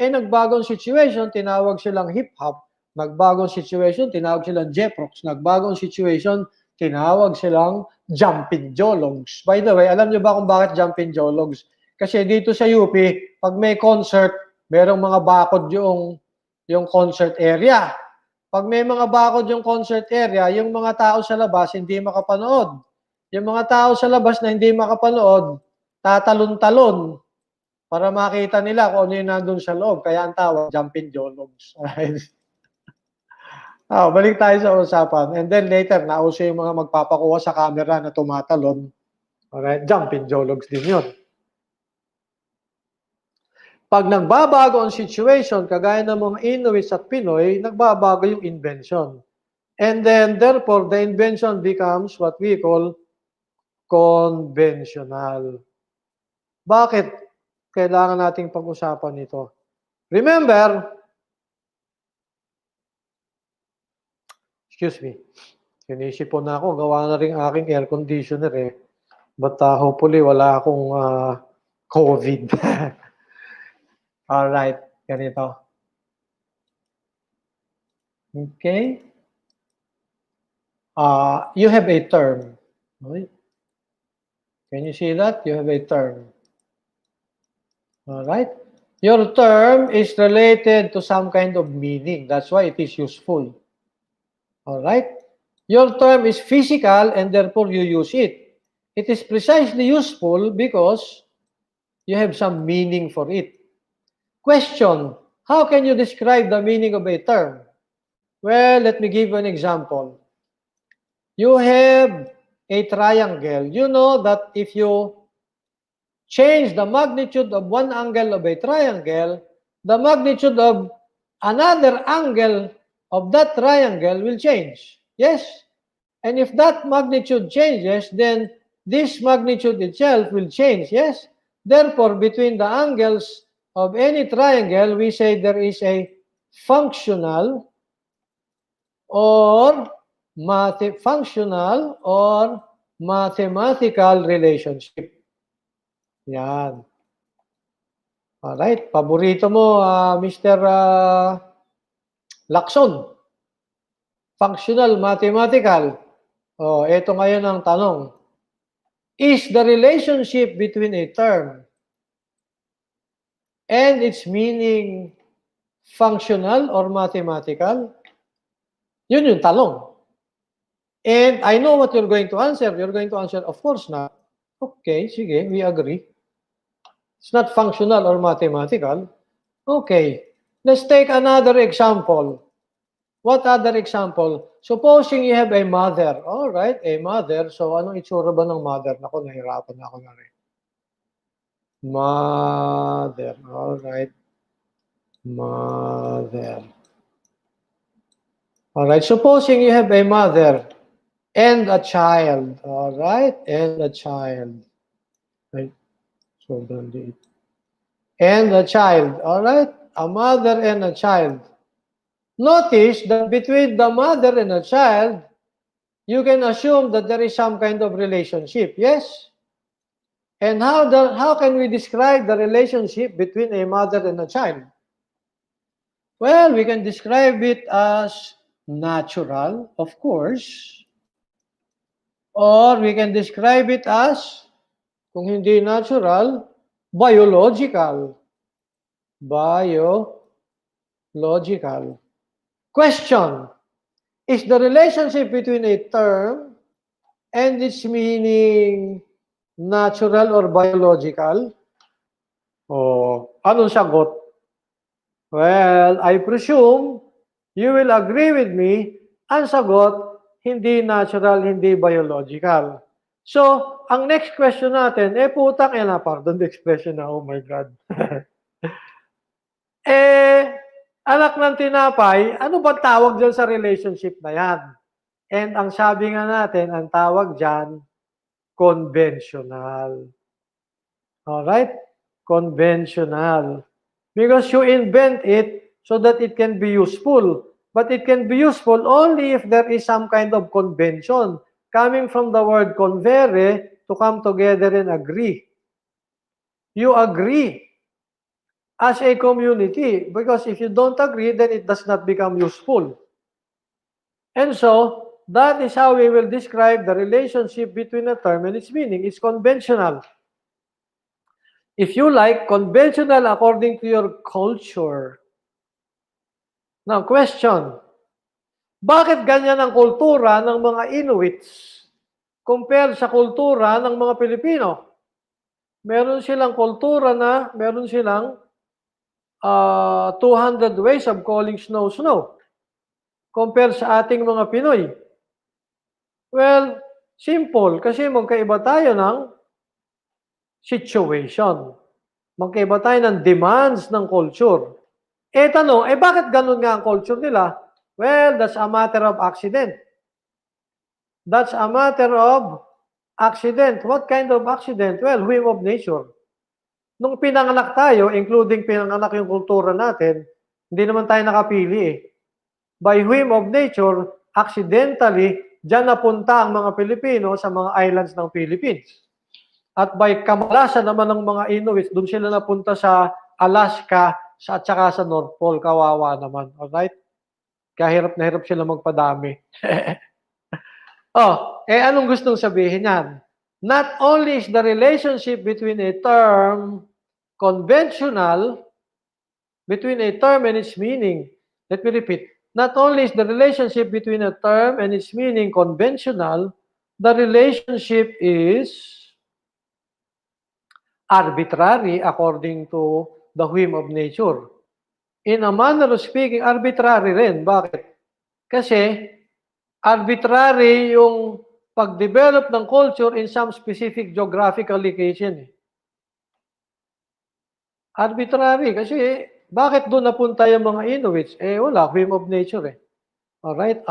Nagbago ang situation, tinawag silang hip-hop. Nagbagong situation, tinawag silang Jeprox. Nagbagong situation, tinawag silang jumping jologs. By the way, alam niyo ba kung bakit jumping jologs? Kasi dito sa UP, pag may concert, merong mga bakod yung concert area. Pag may mga bakod yung concert area, yung mga tao sa labas hindi makapanood. Yung mga tao sa labas na hindi makapanood, tatalon-talon para makita nila kung ano yung nandun sa loob. Kaya ang tawag, jumping jologs. Alright? Balik tayo sa usapan. And then later, nauso yung mga magpapakuha sa camera na tumatalon. Alright, jumping jologs din yun. Pag nagbabago ang situation, kagaya ng mga Inuit at Pinoy, nagbabago yung invention. And then, therefore, the invention becomes what we call conventional. Bakit kailangan nating pag-usapan ito? Remember, excuse me, sinisipon na ako, gawa na rin aking air conditioner eh. But hopefully wala akong COVID. Alright, ganito. Okay. You have a term. Okay. Can you see that? You have a term. Alright. Your term is related to some kind of meaning. That's why it is useful. Alright. Your term is physical and therefore you use it. It is precisely useful because you have some meaning for it. Question, how can you describe the meaning of a term? Well, let me give you an example. You have a triangle. You know that if you change the magnitude of one angle of a triangle, the magnitude of another angle of that triangle will change. Yes? And if that magnitude changes, then this magnitude itself will change. Yes? Therefore, between the angles of any triangle, we say there is a functional or mathematical relationship. Yan. Alright. Paborito mo, Mr. Lacson. Functional, mathematical. Ito ngayon ang tanong. Is the relationship between a term and its meaning functional or mathematical? Yun yung tanong. And I know what you're going to answer. You're going to answer, of course not. Okay, sige, we agree. It's not functional or mathematical. Okay, let's take another example. What other example? Supposing you have a mother. All right, a mother. So, anong itsura ba ng mother? Naku, nahirapan na ako na rin. Mother. All right. Mother. All right, supposing you have a mother and a child. All right, and a child. Right. So, and a child. All right, a mother and a child. Notice that between the mother and a child, you can assume that there is some kind of relationship, yes? And how can we describe the relationship between a mother and a child? Well, we can describe it as natural, of course, or we can describe it as, kung hindi natural, biological. Biological. Question: is the relationship between a term and its meaning natural or biological? O, anong sagot? Well, I presume you will agree with me, ang sagot, hindi natural, hindi biological. So, ang next question natin, putang ina, pardon the expression na, oh my God. Anak ng tinapay, ano ba tawag dyan sa relationship na yan? And ang sabi nga natin, ang tawag dyan, conventional. Alright? Conventional. Because you invent it so that it can be useful. But it can be useful only if there is some kind of convention coming from the word convere to come together and agree. You agree as a community because if you don't agree, then it does not become useful. And so, that is how we will describe the relationship between a term and its meaning. It's conventional. If you like, conventional according to your culture. Now, question. Bakit ganyan ang kultura ng mga Inuits compared sa kultura ng mga Pilipino? Meron silang kultura na, meron silang 200 ways of calling snow, snow. Compared sa ating mga Pinoy. Well, simple. Kasi magkaiba tayo ng situation. Magkaiba tayo ng demands ng culture. Tanong, bakit ganun nga ang culture nila? Well, that's a matter of accident. That's a matter of accident. What kind of accident? Well, whim of nature. Nung pinanganak tayo, including pinanganak yung kultura natin, hindi naman tayo nakapili eh. By whim of nature, accidentally, dyan napunta ang mga Pilipino sa mga islands ng Philippines. At by kamalasan naman ng mga Inuits, doon sila napunta sa Alaska at saka sa North Pole. Kawawa naman. Alright? Kaya hirap na hirap sila magpadami. Anong gustong sabihin yan? Not only is the relationship between a term conventional, between a term and its meaning, let me repeat, not only is the relationship between a term and its meaning conventional, the relationship is arbitrary according to the whim of nature. In a manner of speaking, arbitrary rin. Bakit? Kasi arbitrary yung pag-develop ng culture in some specific geographical location. Arbitrary. Kasi bakit doon napunta yung mga Inuits? Wala. Whim of nature eh. Alright?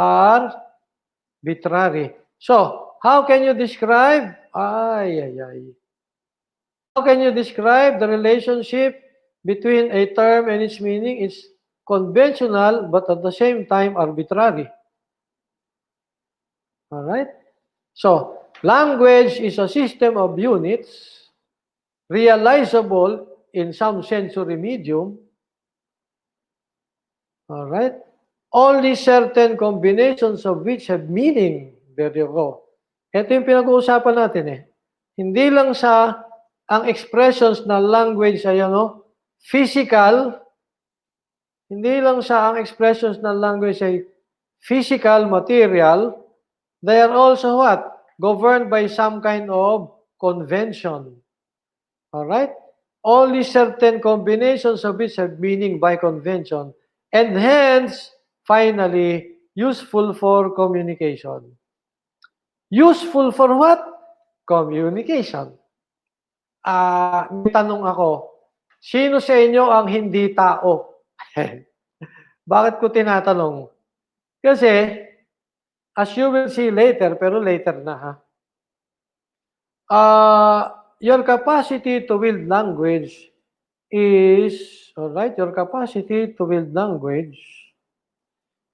Arbitrary. So, how can you describe? How can you describe the relationship between a term and its meaning? It's conventional, but at the same time, arbitrary. Alright? So, language is a system of units realizable in some sensory medium. Alright? Only certain combinations of which have meaning. There you go. Ito yung pinag-uusapan natin eh. Hindi lang sa ang expressions na language ay physical. Hindi lang sa ang expressions na language ay physical, material. They are also what? Governed by some kind of convention. Alright? Only certain combinations of which have meaning by convention, and hence, finally, useful for communication. Useful for what? Communication. May tanong ako, sino sa inyo ang hindi tao? Bakit ko tinatanong? Kasi, as you will see later, pero later na ha, your capacity to wield language is, alright, your capacity to wield language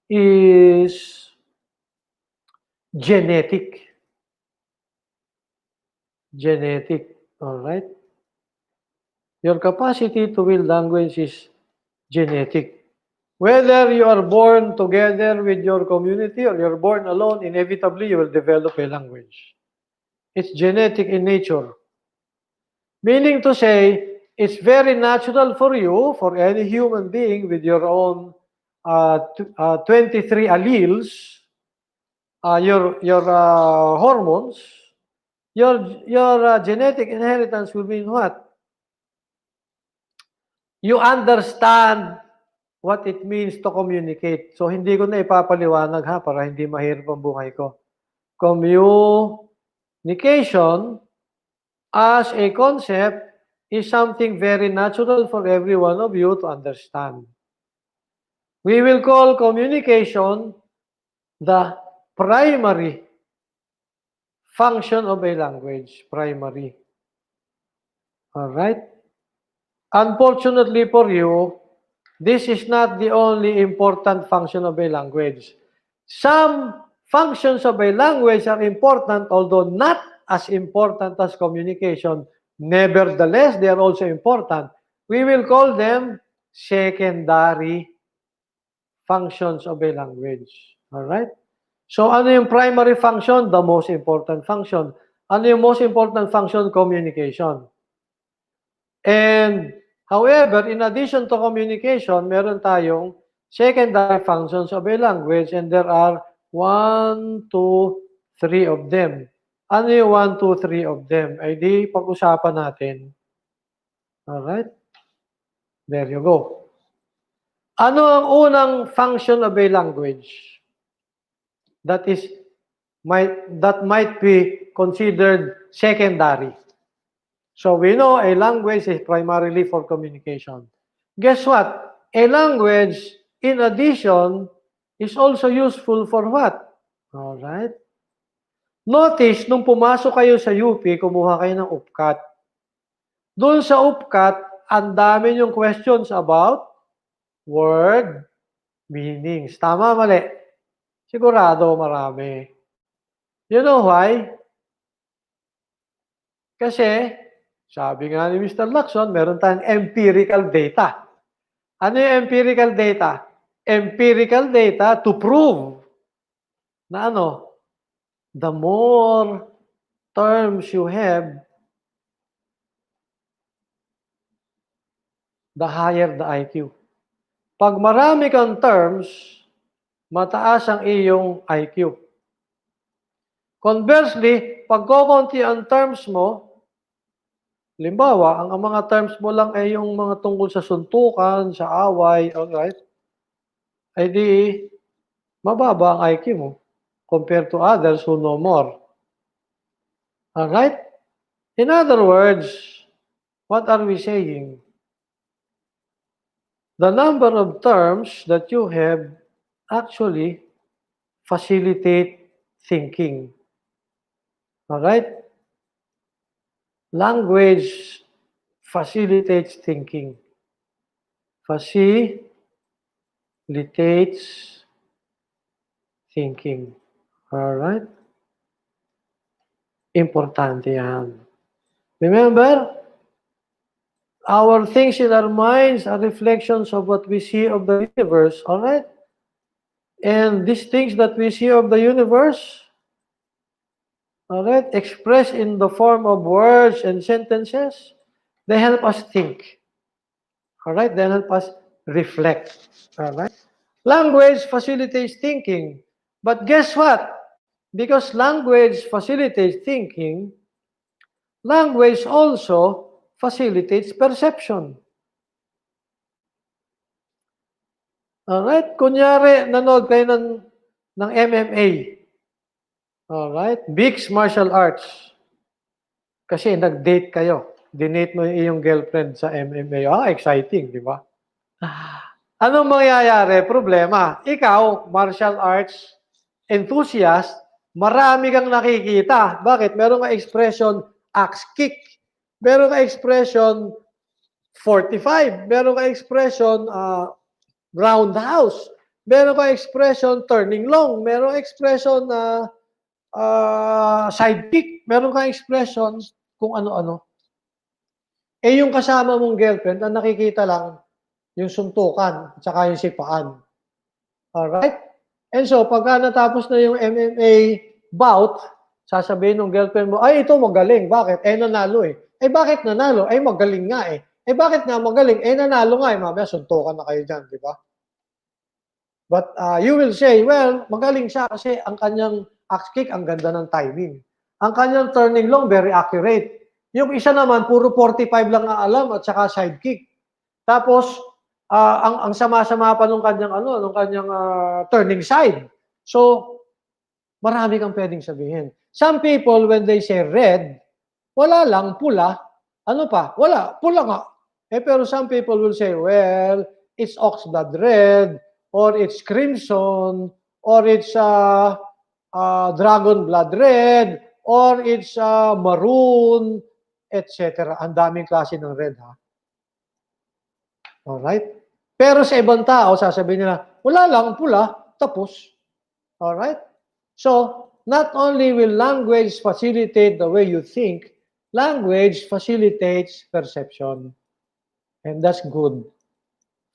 is genetic. Genetic, alright? Your capacity to wield language is genetic. Whether you are born together with your community or you're born alone, inevitably you will develop a language. It's genetic in nature. Meaning to say, it's very natural for you, for any human being with your own 23 alleles, your hormones, your genetic inheritance will mean what? You understand what it means to communicate. So, hindi ko na ipapaliwanag ha, para hindi mahirap ang buhay ko. Communication as a concept is something very natural for every one of you to understand. We will call communication the primary function of a language. Primary. Alright? Unfortunately for you, this is not the only important function of a language. Some functions of a language are important, although not as important as communication. Nevertheless, they are also important. We will call them secondary functions of a language. Alright? So, ano yung primary function? The most important function. Ano yung most important function? Communication. And, however, in addition to communication, meron tayong secondary functions of a language, and there are 1, 2, 3 of them. Ano yung 1, 2, 3 of them? Ay di pag-usapan natin. Alright? There you go. Ano ang unang function of a language that might be considered secondary? So we know a language is primarily for communication. Guess what? A language, in addition, is also useful for what? Alright? Notice, nung pumasok kayo sa UP, kumuha kayo ng UPCAT. Doon sa UPCAT, ang dami yung questions about word meanings. Tama, mali? Sigurado, marami. You know why? Kasi, sabi nga ni Mr. Lacson, meron tayong empirical data. Ano yung empirical data? Empirical data to prove na ano, the more terms you have, the higher the IQ. Pag marami kang terms, mataas ang iyong IQ. Conversely, pag kukunti ang terms mo, limbawa, ang mga terms mo lang ay yung mga tungkol sa suntukan, sa away, alright? Ay di, mababa ang IQ mo compared to others who know more. Alright? In other words, what are we saying? The number of terms that you have actually facilitate thinking. Alright? Language facilitates thinking. Facilitates thinking. Alright? Importante yan. Remember, our things in our minds are reflections of what we see of the universe. Alright? And these things that we see of the universe, alright, expressed in the form of words and sentences, they help us think. Alright, they help us reflect. Alright? Language facilitates thinking. But guess what? Because language facilitates thinking, language also facilitates perception. Alright? Kunyari, nanood kayo ng MMA. Alright? Mixed martial arts. Kasi nag-date kayo. Dinate mo yung iyong girlfriend sa MMA. Exciting, di ba? Anong mangyayari? Problema. Ikaw, martial arts enthusiast, marami kang nakikita. Bakit? Meron ka expression, axe kick. Meron ka expression, 45. Meron ka expression, roundhouse. Meron ka expression, turning long. Meron ka expression, side kick. Meron ka expression, kung ano-ano. Eh, yung kasama mong girlfriend, ang nakikita lang, yung suntukan, at saka yung sipaan. Alright? And so, pagka natapos na yung MMA bout, sasabihin ng girlfriend mo, ay, ito magaling. Bakit? Eh, nanalo eh. Eh, bakit nanalo? Eh, magaling nga eh. Eh, bakit nga magaling? Eh, nanalo nga eh. Mamaya, suntukan na kayo dyan, di ba? But you will say, well, magaling siya kasi ang kanyang axe kick, ang ganda ng timing. Ang kanyang turning long, very accurate. Yung isa naman, puro 45 lang ang alam at saka side kick. Tapos, ang sama-sama pa nung kanyang turning side. So, marami kang pwedeng sabihin. Some people, when they say red, wala lang, pula. Ano pa? Wala, pula nga. Eh, pero some people will say, well, it's oxblood red, or it's crimson, or it's dragon blood red, or it's maroon, etc. Ang daming klase ng red, ha? Alright? Pero sa ibang tao, sasabihin nila, wala lang, pula, tapos. Alright? So, not only will language facilitate the way you think, language facilitates perception. And that's good.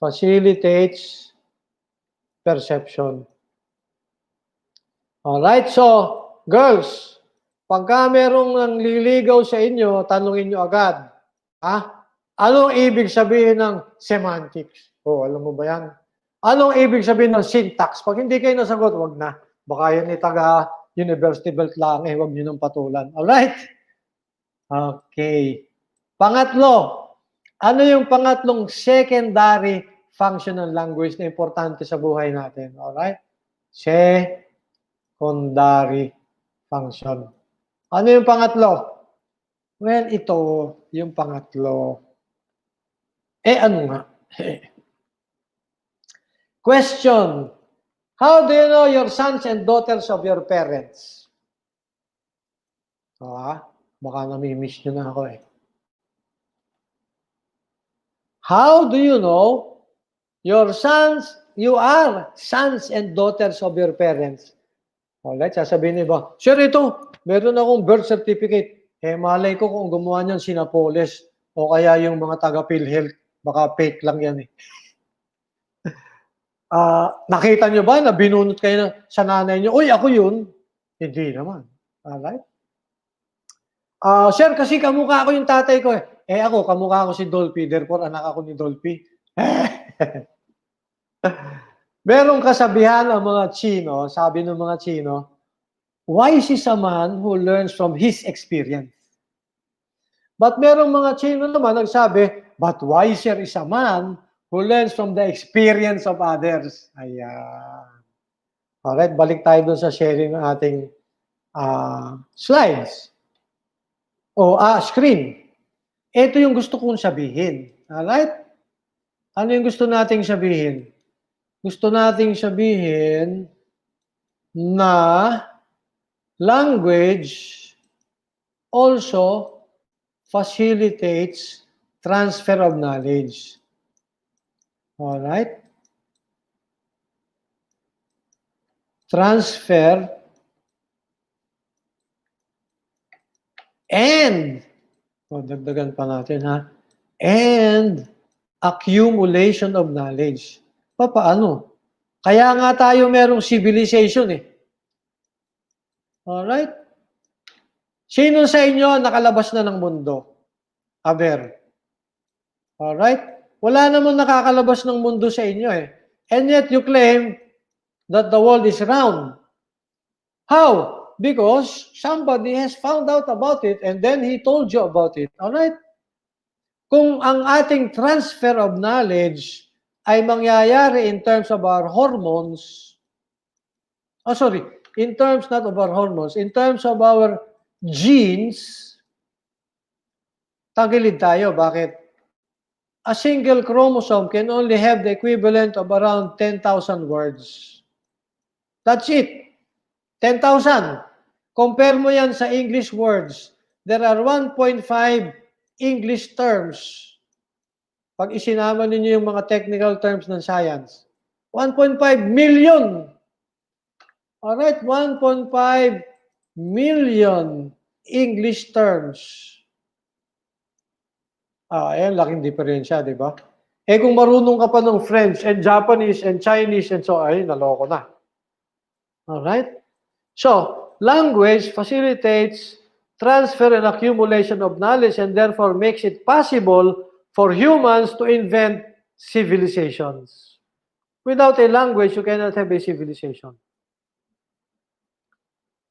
Facilitates perception. Alright? So, girls, pagka merong nangliligaw sa inyo, tanungin nyo agad. Anong ibig sabihin ng semantics? Alam mo ba yan? Anong ibig sabihin ng syntax? Pag hindi kayo nasagot, wag na. Baka yan taga university belt lang wag nyo nang patulan. Alright? Okay. Pangatlo, ano yung pangatlong secondary functional language na importante sa buhay natin? Alright? Secondary function. Ano yung pangatlo? Well, ito yung pangatlo. Ano nga? Question. How do you know your sons and daughters of your parents? Baka nami-miss nyo na ako eh. How do you know you are sons and daughters of your parents? Alright, sasabihin niyo ba, sir, ito, meron akong birth certificate. Malay ko kung gumawa niyan si Napoles o kaya yung mga taga-PhilHealth. Baka fake lang yan eh. Nakita nyo ba na binunot kayo sa nanay nyo? Uy, ako yun. Hindi naman. Alright? Sir, kasi kamukha ako yung tatay ko eh. Ako, kamukha ako si Dolphy. Therefore, anak ako ni Dolphy. Merong kasabihan ang mga Chino, sabi ng mga Chino, wise is a man who learns from his experience. But merong mga Chino naman nagsabi, but wiser is a man who learns from the experience of others. Ayan. Alright, balik tayo dun sa sharing ng ating slides. Screen. Ito yung gusto kong sabihin. Alright? Ano yung gusto nating sabihin? Gusto nating sabihin na language also facilitates transfer of knowledge. Alright? Transfer and, dagdagan pa natin ha, and accumulation of knowledge. Paano? Kaya nga tayo merong civilization eh. Alright? Sino sa inyo nakalabas na ng mundo? Aber. Alright? Wala namang nakakalabas ng mundo sa inyo eh. And yet you claim that the world is round. How? Because somebody has found out about it and then he told you about it. Alright? kung ang ating transfer of knowledge ay mangyayari in terms of our hormones, in terms not of our hormones, in terms of our genes, tagilid tayo. Bakit? A single chromosome can only have the equivalent of around 10,000 words. That's it. 10,000. Compare mo yan sa English words. There are 1.5 English terms. Pag isinama ninyo yung mga technical terms ng science. 1.5 million. Alright, 1.5 million English terms. Ayan, laking diferensya, di ba? Eh kung marunong ka pa ng French and Japanese and Chinese and so, ay, naloko na. Alright? So, language facilitates transfer and accumulation of knowledge and therefore makes it possible for humans to invent civilizations. Without a language, you cannot have a civilization.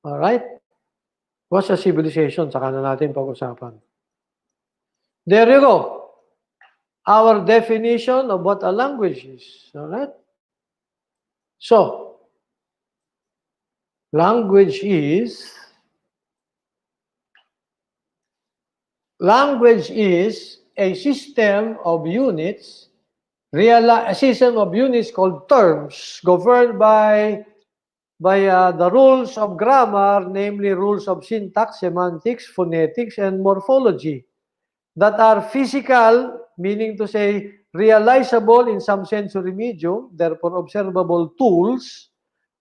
Alright? What's a civilization? Saka na natin pag-usapan. There you go. Our definition of what a language is. Alright? So, language is a system of units, a system of units called terms, governed by the rules of grammar, namely rules of syntax, semantics, phonetics, and morphology, that are physical, meaning to say realizable in some sensory medium, therefore observable tools.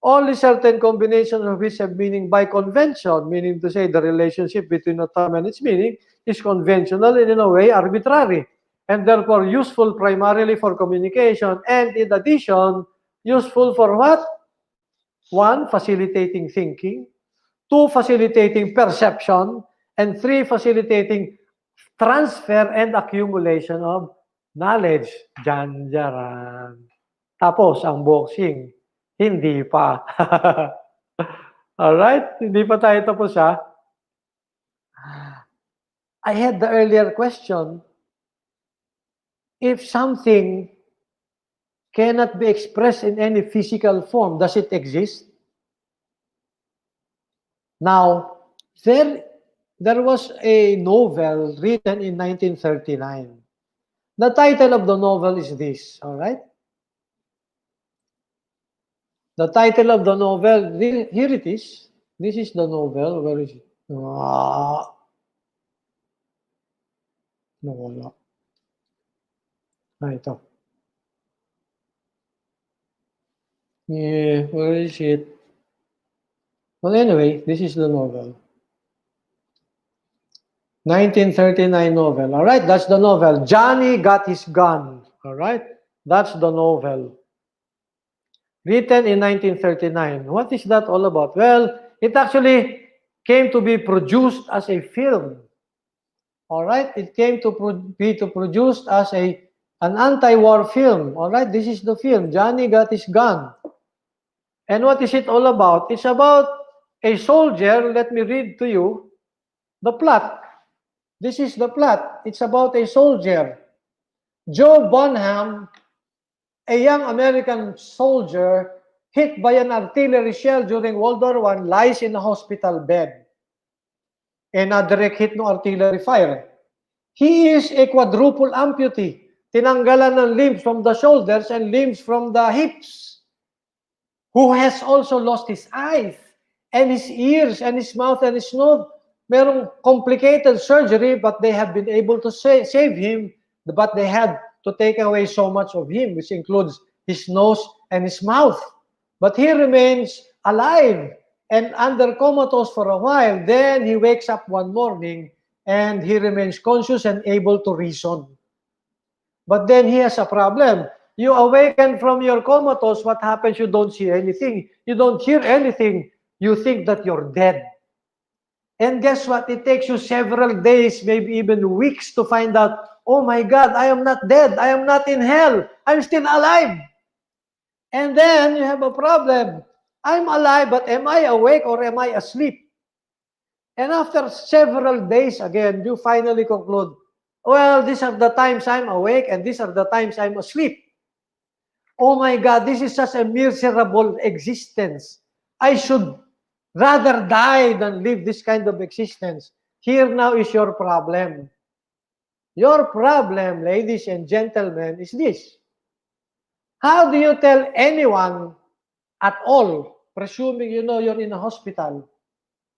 Only certain combinations of which have meaning by convention, meaning to say the relationship between a term and its meaning is conventional and in a way arbitrary, and therefore useful primarily for communication, and in addition, useful for what? 1, facilitating thinking, 2, facilitating perception, and 3, facilitating transfer and accumulation of knowledge. Janjaran. Tapos, ang boxing, hindi pa. Alright? Hindi pa tayo tapos, ha? I had the earlier question. If something cannot be expressed in any physical form, does it exist? Now, there was a novel written in 1939. The title of the novel is this, all right? The title of the novel, here it is. This is the novel. Where is it? Nawala. Ito. Yeah, where is it? Well, anyway, this is the novel. 1939 novel. All right, that's the novel. Johnny Got His Gun. All right, that's the novel. Written in 1939. What is that all about? Well, it actually came to be produced as a film. All right, it came to be produced as an anti-war film. All right, this is the film. Johnny Got His Gun. And what is it all about? It's about a soldier. Let me read to you the plot. This is the plot. It's about a soldier. Joe Bonham, a young American soldier hit by an artillery shell during World War I, lies in a hospital bed. And a direct hit ng artillery fire. He is a quadruple amputee. Tinanggalan ng limbs from the shoulders and limbs from the hips. Who has also lost his eyes and his ears and his mouth and his nose. Merong complicated surgery, but they have been able to save him, but they had to take away so much of him, which includes his nose and his mouth. But he remains alive and under comatose for a while. Then he wakes up one morning and he remains conscious and able to reason. But then he has a problem. You awaken from your comatose, what happens? You don't see anything. You don't hear anything. You think that you're dead. And guess what? It takes you several days, maybe even weeks to find out, oh my God, I am not dead. I am not in hell. I'm still alive. And then you have a problem. I'm alive, but am I awake or am I asleep? And after several days again, you finally conclude, Well, these are the times I'm awake and these are the times I'm asleep. Oh my God, this is such a miserable existence. I should rather die than live this kind of existence. Here now is your problem. Your problem, ladies and gentlemen, is this. How do you tell anyone at all, presuming you know you're in a hospital,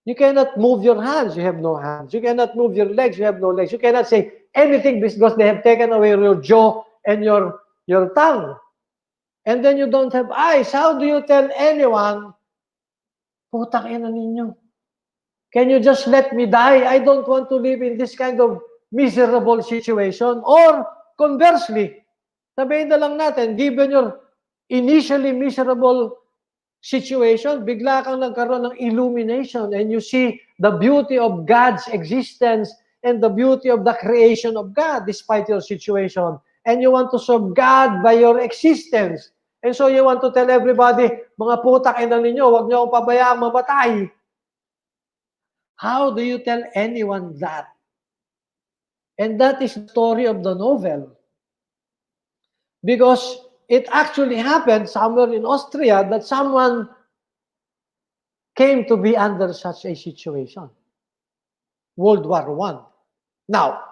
you cannot move your hands, you have no hands. You cannot move your legs, you have no legs. You cannot say anything because they have taken away your jaw and your tongue. And then you don't have eyes. How do you tell anyone, putang ina ninyo, can you just let me die? I don't want to live in this kind of miserable situation. Or conversely, sabihin na lang natin, given your initially miserable situation, bigla kang nagkaroon ng illumination and you see the beauty of God's existence and the beauty of the creation of God despite your situation. And you want to serve God by your existence. And so you want to tell everybody, mga putak ina ninyo, huwag niyo akong pabayaang mamatay. How do you tell anyone that? And that is the story of the novel. Because it actually happened somewhere in Austria that someone came to be under such a situation. World War I. Now,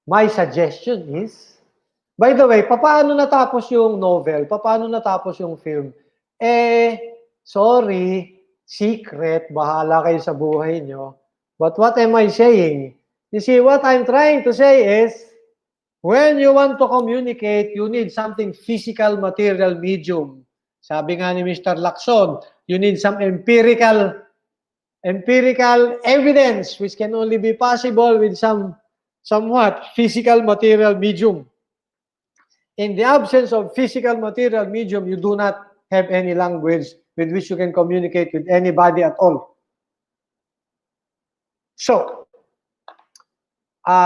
my suggestion is, by the way, paano natapos yung novel? Paano natapos yung film? Sorry, secret, bahala kayo sa buhay nyo. But what am I saying? You see, what I'm trying to say is, when you want to communicate, you need something physical, material, medium. Sabi nga ni Mr. Lacson, you need some empirical evidence which can only be possible with somewhat physical material medium. In the absence of physical material medium, you do not have any language with which you can communicate with anybody at all. So,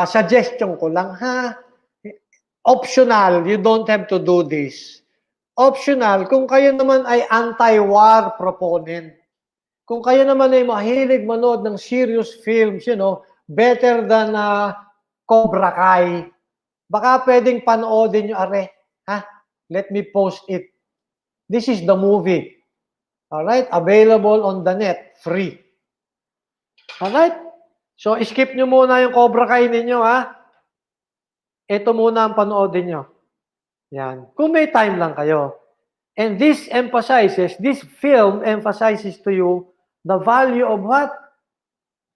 suggestion ko lang ha, optional, you don't have to do this. Optional, kung kayo naman ay anti-war proponent, kung kayo naman ay mahilig manood ng serious films, better than Cobra Kai, baka pwedeng panoodin nyo, let me post it. This is the movie. Alright? Available on the net. Free. Alright? So, skip nyo muna yung Cobra Kai ninyo, Ito muna ang panoodin nyo. Yan. Kung may time lang kayo. And this film emphasizes to you the value of what?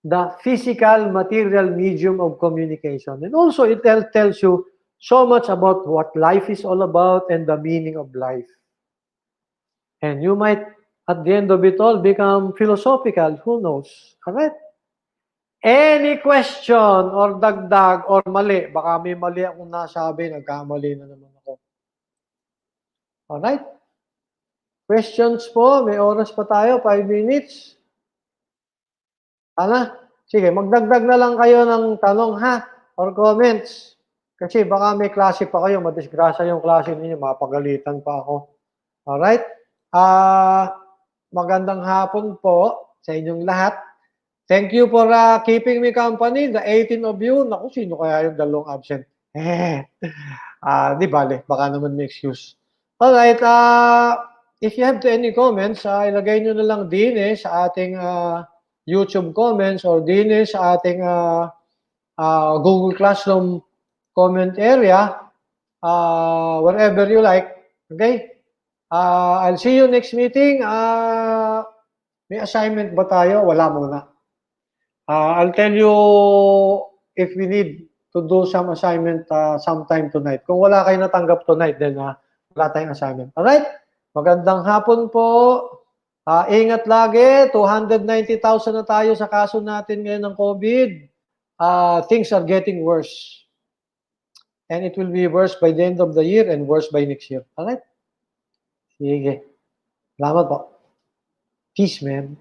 The physical, material medium of communication. And also, it tells you so much about what life is all about and the meaning of life. And you might, at the end of it all, become philosophical. Who knows? Alright? Any question or dagdag or mali? Baka may mali akong nasabi, nagkamali na naman ako. Alright? Questions po? May oras pa tayo, 5 minutes. Sige, magdagdag na lang kayo ng tanong or comments. Kasi baka may klase pa kayo, madisgrasya yung klase ninyo, mapagalitan pa ako. Alright? Magandang hapon po sa inyong lahat. Thank you for keeping me company, the 18 of you. Naku, sino kaya yung dalawang absent? Di bale, baka naman may excuse. Alright, if you have any comments, ilagay nyo na lang din sa ating YouTube comments or din sa ating Google Classroom comment area, wherever you like. Okay? I'll see you next meeting. May assignment ba tayo? Wala muna. I'll tell you if we need to do some assignment sometime tonight. Kung wala kayo natanggap tonight, then wala tayong assignment. Alright? Magandang hapon po. Ingat lagi. 290,000 na tayo sa kaso natin ngayon ng COVID. Things are getting worse. And it will be worse by the end of the year and worse by next year. Alright? Sige. Salamat po. Peace, man.